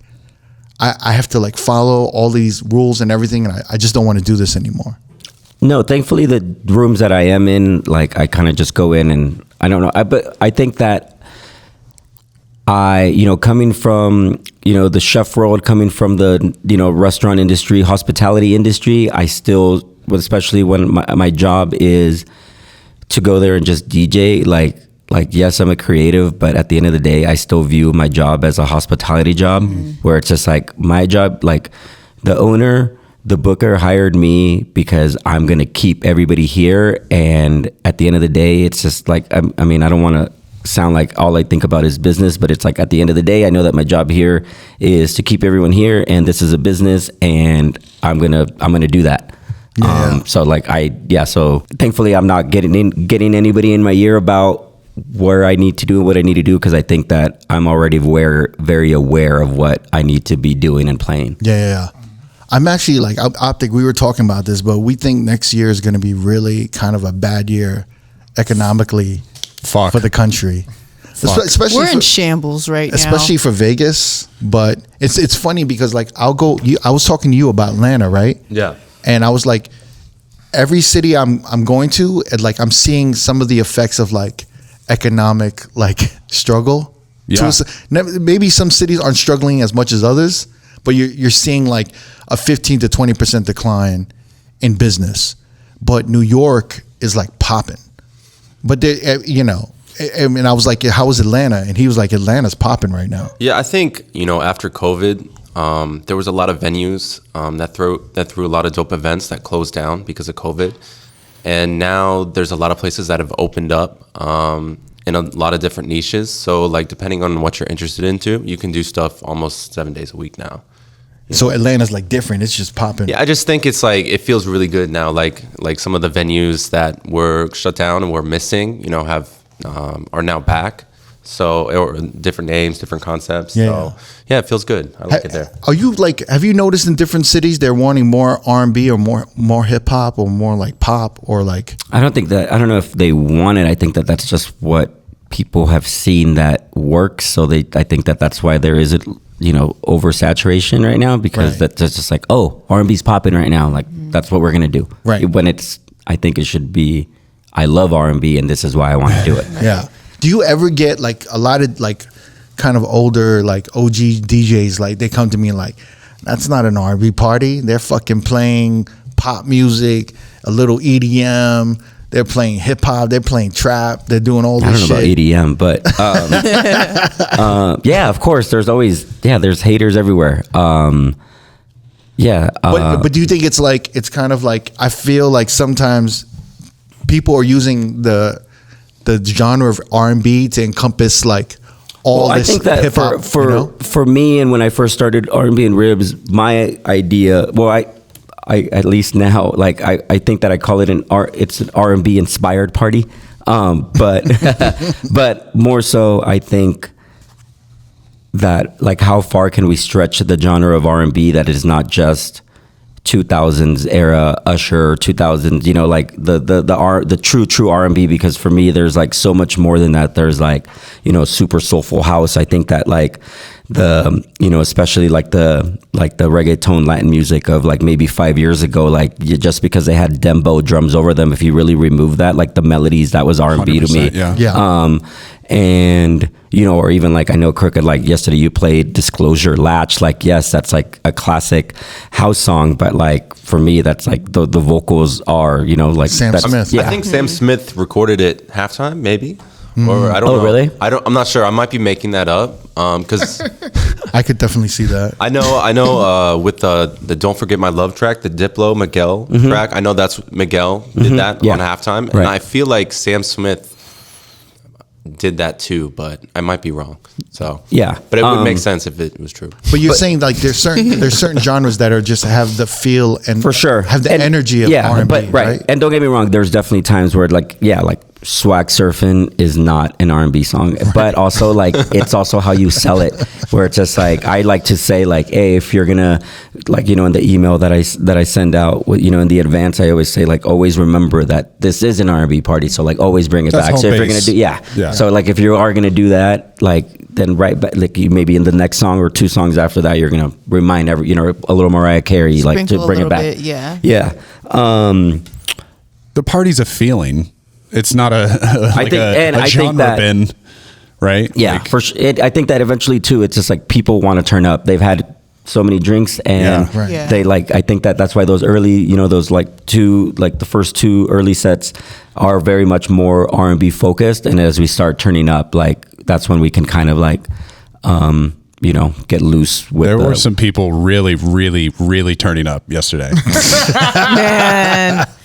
I have to like follow all these rules and everything, and I just don't want to do this anymore. No, thankfully the rooms that I am in, like I kind of just go in and I don't know. But I think that coming from, the chef world, coming from the, restaurant industry, hospitality industry, I still, especially when my job is to go there and just DJ, like, yes, I'm a creative, but at the end of the day, I still view my job as a hospitality job, where it's just like my job, like the owner, the booker hired me because I'm going to keep everybody here. And at the end of the day, it's just like, I don't want to sound like all I think about is business, but it's like at the end of the day, I know that my job here is to keep everyone here, and this is a business, and I'm going to do that. Yeah. So like so thankfully I'm not getting anybody in my ear about where I need to do and what I need to do, because I think that I'm already very aware of what I need to be doing and playing. Yeah. I'm actually like, Optic, we were talking about this, but we think next year is going to be really kind of a bad year economically for the country. Especially we're in shambles right now. Especially for Vegas. But it's funny because like I was talking to you about Atlanta, right? Yeah. And I was like, every city I'm going to, and like I'm seeing some of the effects of like economic like struggle. Yeah. Maybe some cities aren't struggling as much as others, but you're seeing like a 15 to 20% decline in business. But New York is like popping. But I was like, how was Atlanta? And he was like, Atlanta's popping right now. Yeah, I think, after COVID, there was a lot of venues that threw a lot of dope events that closed down because of COVID. And now there's a lot of places that have opened up in a lot of different niches. So like depending on what you're interested into, you can do stuff almost 7 days a week now. So Atlanta's like different. It's just popping. Yeah, I just think it's like, it feels really good now. Like some of the venues that were shut down and were missing, are now back. So, or different names, different concepts. Yeah. So yeah, it feels good. I like it there. Are you like, have you noticed in different cities they're wanting more R&B or more hip hop or more like pop or like? I don't know if they want it. I think that that's just what people have seen that works. So I think that that's why there is oversaturation right now, because that's just like, oh, R&B's popping right now. Like that's what we're going to do. Right. When I think it should be, I love R&B and this is why I want to do it. Yeah. Do you ever get like a lot of like kind of older like OG DJs, like they come to me and like, that's not an R&B party. They're fucking playing pop music, a little EDM. They're playing hip hop. They're playing trap. They're doing all this shit. I don't know about EDM, but yeah, of course. There's haters everywhere. But do you think it's kind of like, I feel like sometimes people are using the genre of R&B to encompass like all this hip hop. I think that for me, and when I first started R&B and Ribs, my idea, I at least now, like I think that I call it it's an R&B inspired party, but but more so, I think that like how far can we stretch the genre of R&B that is not just 2000s era Usher, 2000s, like the true R&B, because for me there's like so much more than that. There's like super soulful house. I think that like the especially like the reggaeton Latin music of like maybe 5 years ago, like just because they had dembo drums over them, if you really remove that, like the melodies, that was R&B to me. Yeah. And or even like I know Crooked, like yesterday you played Disclosure Latch. Like, yes, that's like a classic house song, but like for me, that's like the vocals are, like Sam that's, Smith. Yeah. I think Sam Smith recorded it halftime, maybe. Or I don't know. Really? I'm not sure. I might be making that up because I could definitely see that. I know. With the "Don't Forget My Love" track, the Diplo Miguel track. I know that's Miguel did that on halftime, and Right. I feel like Sam Smith did that too, but I might be wrong. So Yeah. but it would make sense if it was true. But you're saying like there's certain genres that are just have the feel and For sure. have the And- energy of R&B, but, right? And don't get me wrong, there's definitely times where like Swag Surfing is not an R&B song, but also like it's also how you sell it, where it's just like I like to say like, hey, if you're gonna like in the email that I send out, in the advance, I always say like always remember that this is an R&B party, so like always bring it That's back. home So if you're base. gonna do so like if you are gonna do that, like then right back, like you maybe in the next song or 2 songs after that, you're gonna remind a little Mariah Carey, like Sprinkle to a bring it little back. bit, yeah. Yeah. The party's a feeling. It's not a I think genre that- bin, right? Yeah, Like, for sure. I think that eventually too, it's just like people want to turn up. They've had so many drinks, and Yeah, right. Yeah. they like. I think that's why those early, those the first 2 early sets are very much more R&B focused. And as we start turning up, like that's when we can kind of like, get loose with. there were some people really, really, really turning up yesterday.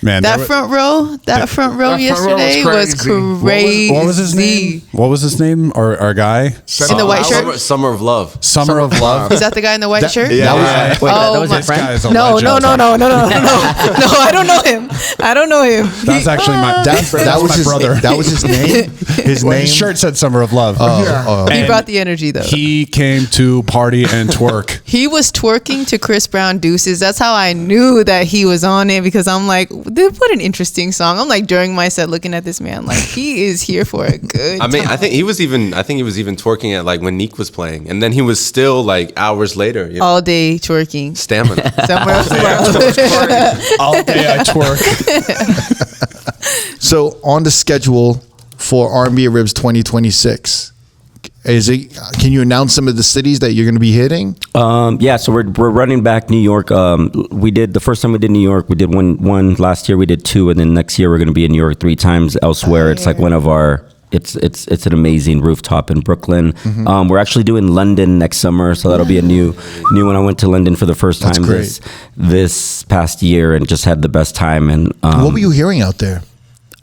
Man, that there were- front row that front row was yesterday was crazy. crazy. What was his name? What was his name? Our guy? In the white shirt? Summer of Love. Summer of Love. Is that the guy in the white shirt? Yeah. Wait, that was my- your This guy friend. is a No, legend. no, I don't know him. I don't know him. That's actually my That was my his brother. That was his name. His Well, name. his shirt said Summer of Love. He And brought the energy though. he came to party and twerk. He was twerking to Chris Brown Deuces. That's how I knew that he was on it, because I'm like, dude, what an interesting song. I'm like during my set looking at this man like he is here for a good I mean, time. I think he was even twerking at like when Neek was playing, and then he was still like hours later. all day twerking. Stamina. Somewhere else. All day I twerk. So on the schedule for R&B at Ribs 2026, can you announce some of the cities that you're going to be hitting? Yeah, so we're running back New York. We did the first time we did New York. We did one last year. We did 2, and then next year we're going to be in New York 3 times. Elsewhere, it's like one of our. It's an amazing rooftop in Brooklyn. We're actually doing London next summer, so that'll be a new one. I went to London for the first time great. this past year and just had the best time. And What were you hearing out there?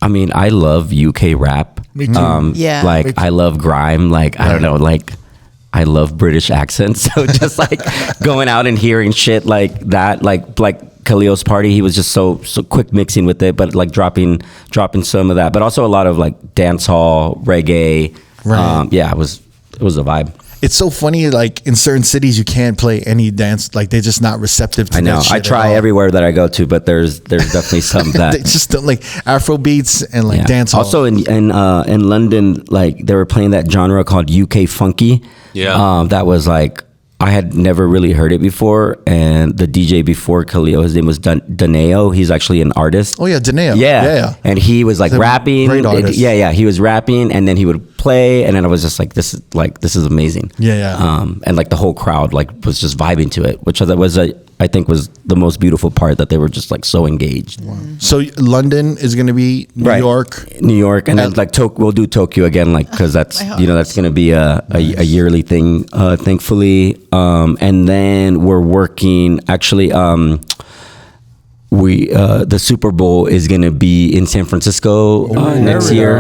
I mean, I love UK rap. Me too. Yeah. Like Me too. I love grime. Like I don't know. Like I love British accents. So just like going out and hearing shit like that, like Khalil's party, he was just so quick mixing with it, but like dropping some of that, but also a lot of like dance hall reggae. Right. Yeah, it was a vibe. It's so funny, like in certain cities you can't play any dance, like they're just not receptive to I know. that shit I at try all. everywhere that I go to, but there's definitely some that They just don't like Afro beats and like dance hall. Also in London, like they were playing that genre called UK funky. Yeah. That was like I had never really heard it before, and the DJ before Khalil, his name was Daneo. He's actually an artist. Oh yeah, Daneo. Yeah. And he was like He's a rapping. great artist. He was rapping, and then he would play, and then I was just like, this is amazing. Yeah. And like the whole crowd like was just vibing to it, which I think was the most beautiful part, that they were just like so engaged. So London is going to be New Right. York. and then like we'll do Tokyo again, like because that's that's going to be a yearly thing, thankfully. And then we're working actually. The Super Bowl is going to be in San Francisco next year.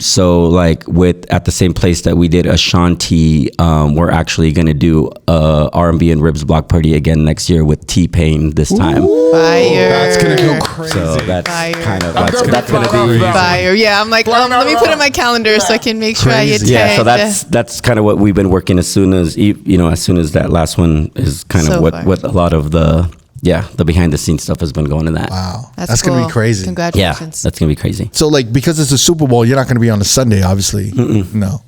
So like at the same place that we did Ashanti, we're actually going to do R&B and Ribs block party again next year with T-Pain this time. Fire. That's gonna go crazy. So that's Fire. kind of That's that's gonna going to be be. Fire. Yeah, I'm like, let me put it in my calendar so I can make sure I get tagged. Yeah, so that's kind of what we've been working as soon as that last one is kind So of far. what a lot of the behind the scenes stuff has been going in that. Wow. That's going to cool. be crazy. Yeah, Congratulations. that's gonna be crazy. So like because it's a Super Bowl, you're not going to be on a Sunday, obviously. No.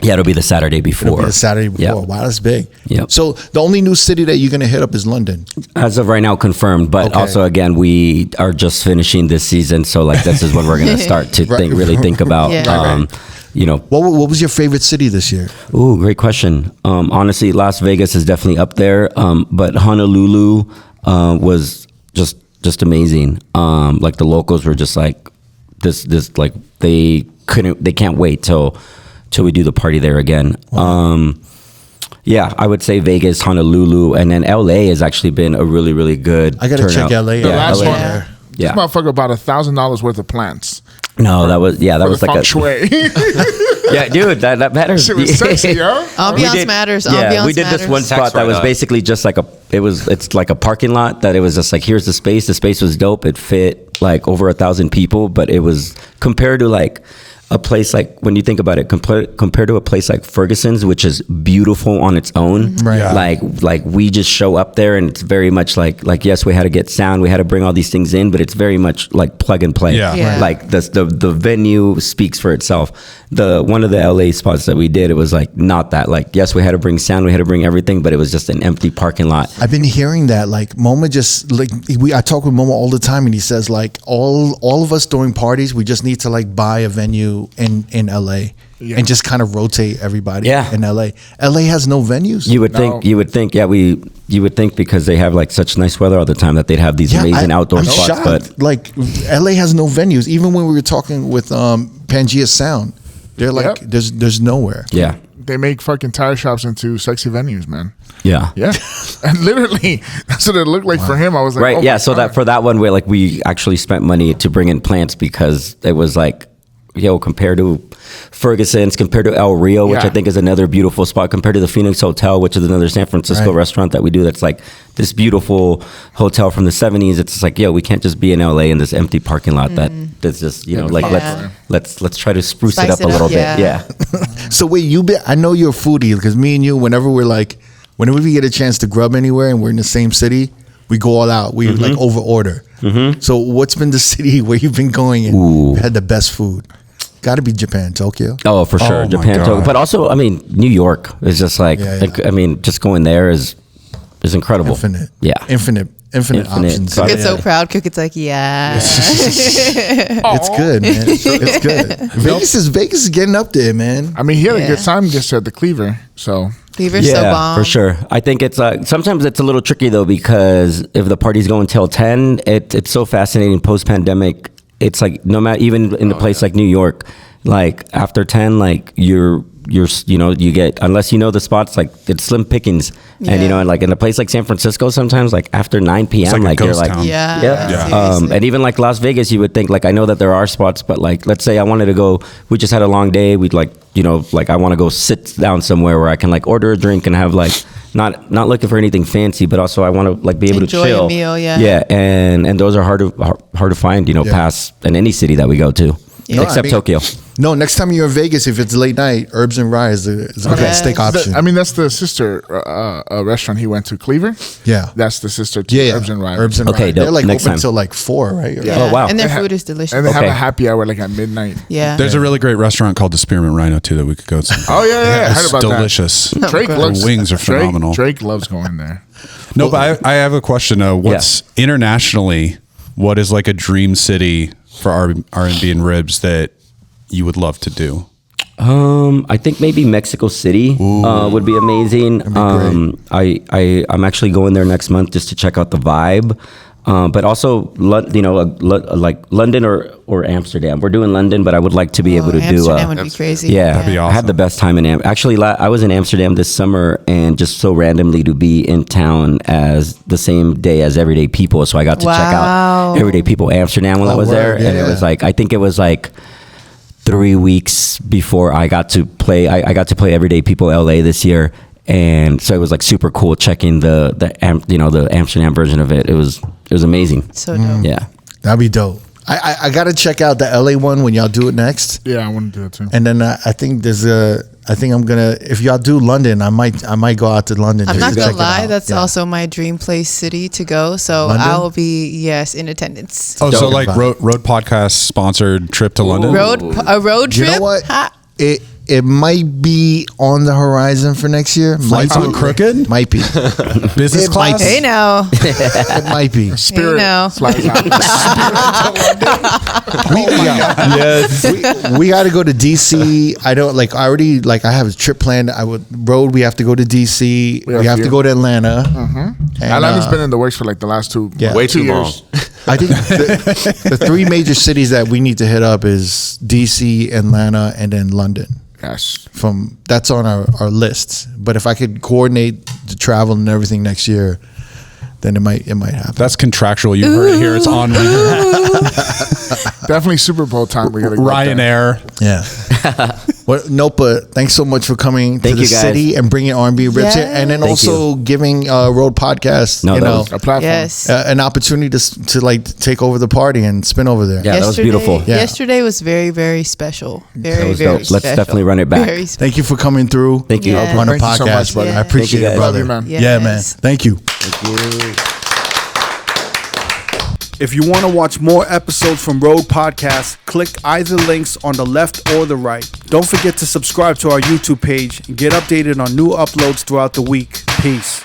Yeah, it'll be the Saturday before. It'll be a Saturday before. Yeah. Wow, that's big. Yep. So the only new city that you're going to hit up is London. As of right now, confirmed. But Okay. also, again, we are just finishing this season, so like this is when we're gonna start to Right. really think about Yeah. What was your favorite city this year? Ooh, great question. Honestly, Las Vegas is definitely up there. But Honolulu was just amazing. Like the locals were just like this like they can't wait till we do the party there again. Wow. Yeah, I would say Vegas, Honolulu, and then LA has actually been a really, really good. I gotta check LA. The last LA. one. Yeah. This motherfucker bought $1,000 worth of plants. No, that was like feng shui. Yeah, dude, that matters. Shit was sexy, yo. Ambiance matters. Yeah, Ambiance we did matters. this one spot that was basically just like it's like a parking lot that it was just like, here's the space. The space was dope. It fit like over 1,000 people, but it was compared to like a place like, when you think about it, compared to a place like Ferguson's, which is beautiful on its own. Right. Yeah. Like we just show up there and it's very much like yes, we had to get sound, we had to bring all these things in, but it's very much like plug and play. Yeah. Yeah. Like the venue speaks for itself. One of the LA spots that we did, it was like not that. Like yes, we had to bring sound, we had to bring everything, but it was just an empty parking lot. I've been hearing that like Moma just like I talk with Moma all the time, and he says like all of us during parties, we just need to like buy a venue in LA and just kind of rotate everybody in LA. LA has no venues. You would think, yeah, you would think because they have like such nice weather all the time that they'd have these amazing outdoor I'm spots. shocked. But like LA has no venues. Even when we were talking with Pangea Sound, they're like there's nowhere. yeah, They make fucking tire shops into sexy venues, man. yeah. Yeah. And literally, that's what it looked like for him. I was like, Right, oh yeah. my So God. that for that one, we actually spent money to bring in plants because it was like, compared to Ferguson's, compared to El Rio, which I think is another beautiful spot, compared to the Phoenix Hotel, which is another San Francisco restaurant that we do that's like this beautiful hotel from the 70s. It's just like, we can't just be in LA in this empty parking lot that's just, let's try to spruce Spice it up a little bit. Yeah. So wait, I know you're a foodie because me and you, whenever we get a chance to grub anywhere and we're in the same city, we go all out. We like over order. Mm-hmm. So what's been the city where you've been going and had the best food? Got to be Japan, Tokyo. Oh, for sure. Oh, my Japan, God. Tokyo. But also, I mean, New York is just like, I mean, just going there is incredible. Infinite. Yeah. Infinite options. So- Cookie's so proud. Cookie's like, yeah. It's good, man. It's good. Vegas is getting up there, man. I mean, he had a good time just at the Cleaver. So Cleaver's so bomb. for sure. I think it's sometimes it's a little tricky though, because if the party's going till 10, it's so fascinating post-pandemic. It's like no matter, even in a place like New York, like after 10, like you get, unless you know the spots, like it's slim pickings. And and like in a place like San Francisco, sometimes like after 9 p.m, like a you're ghost like town. Yeah. and even like Las Vegas, you would think, like, I know that there are spots, but like, let's say I wanted to go, we just had a long day, we'd like, like I want to go sit down somewhere where I can like order a drink and have like, not looking for anything fancy, but also I want to like be able Enjoy to chill. a meal, yeah. Yeah, and those are hard to find, past in any city that we go to, except Tokyo. No, next time you're in Vegas, if it's late night, Herbs and Rye is a good steak option. I mean, that's the sister restaurant he went to, Cleaver. Yeah. That's the sister to Herbs and Rye. Herbs and Okay, Rye. dope. They're like Next open time. till like 4, right? Yeah. Oh, wow. And their They food is delicious. And they have Okay. a happy hour like at midnight. Yeah. There's a really great restaurant called the Spearmint Rhino too that we could go to. Oh, yeah. I heard It's about delicious. that. Drake The loves wings are phenomenal. Drake loves going there. No, but I have a question. What's internationally, what is like a dream city for R&B and ribs that you would love to do? I think maybe Mexico City would be amazing. I'm actually going there next month just to check out the vibe. But also, like London or Amsterdam. We're doing London, but I would like to be able to do. Amsterdam would be crazy. Yeah, That'd be I had awesome. the best time in Actually, I was in Amsterdam this summer, and just so randomly to be in town as the same day as Everyday People, so I got to check Wow. out Everyday People Amsterdam while I was there, word. Yeah, and it was like, I think it was like 3 weeks before I got to play. I got to play Everyday People LA this year, and so it was like super cool checking the Amsterdam version of it. It was amazing. So dope. Yeah. That'd be dope. I got to check out the LA one when y'all do it next. Yeah, I want to do it too. And then I think I'm gonna, if y'all do London, I might go out to London. I'm just not to gonna check it lie, out. that's Yeah. also my dream place city to go. So London? I will be in attendance. Oh, so Dope. like road podcast sponsored trip to London? A road You trip. know what? Ha. it might be on the horizon for next year. Flights on Crooked? Might be. Business It class? might be. Hey now. It might be. Spirit now. flies out. We got to go to DC. I don't like. I already like. I have a trip planned. Road. We have to go to DC. We have to go to Atlanta. And, Atlanta's been in the works for like the last two. Yeah. Way too long. years. I think the three major cities that we need to hit up is DC, Atlanta, and then London. Yes. That's on our lists. But if I could coordinate the travel and everything next year, then it might happen. That's contractual. You heard it here. It's on Definitely Super Bowl time. We gotta go Ryanair. Yeah. Well, Knowpa, thanks so much for coming Thank to the you, guys. city and bringing R&B Rips here, and then Thank also giving R.O.A.D podcast, No, that was- A platform. Yes. an opportunity to like take over the party and spin over there. Yeah, that was beautiful. Yeah. Yesterday was very, very special. Very, That was very dope. Let's special. definitely run it back. Very special. Thank you for coming through. Thank you. Yeah. On the Thank you so podcast, much, brother. brother. I appreciate Thank you, it, guys. brother. Love you, man. Yeah, man. Yes. Thank you. If you want to watch more episodes from R.O.A.D Podcast, click either links on the left or the right. Don't forget to subscribe to our YouTube page and get updated on new uploads throughout the week. Peace.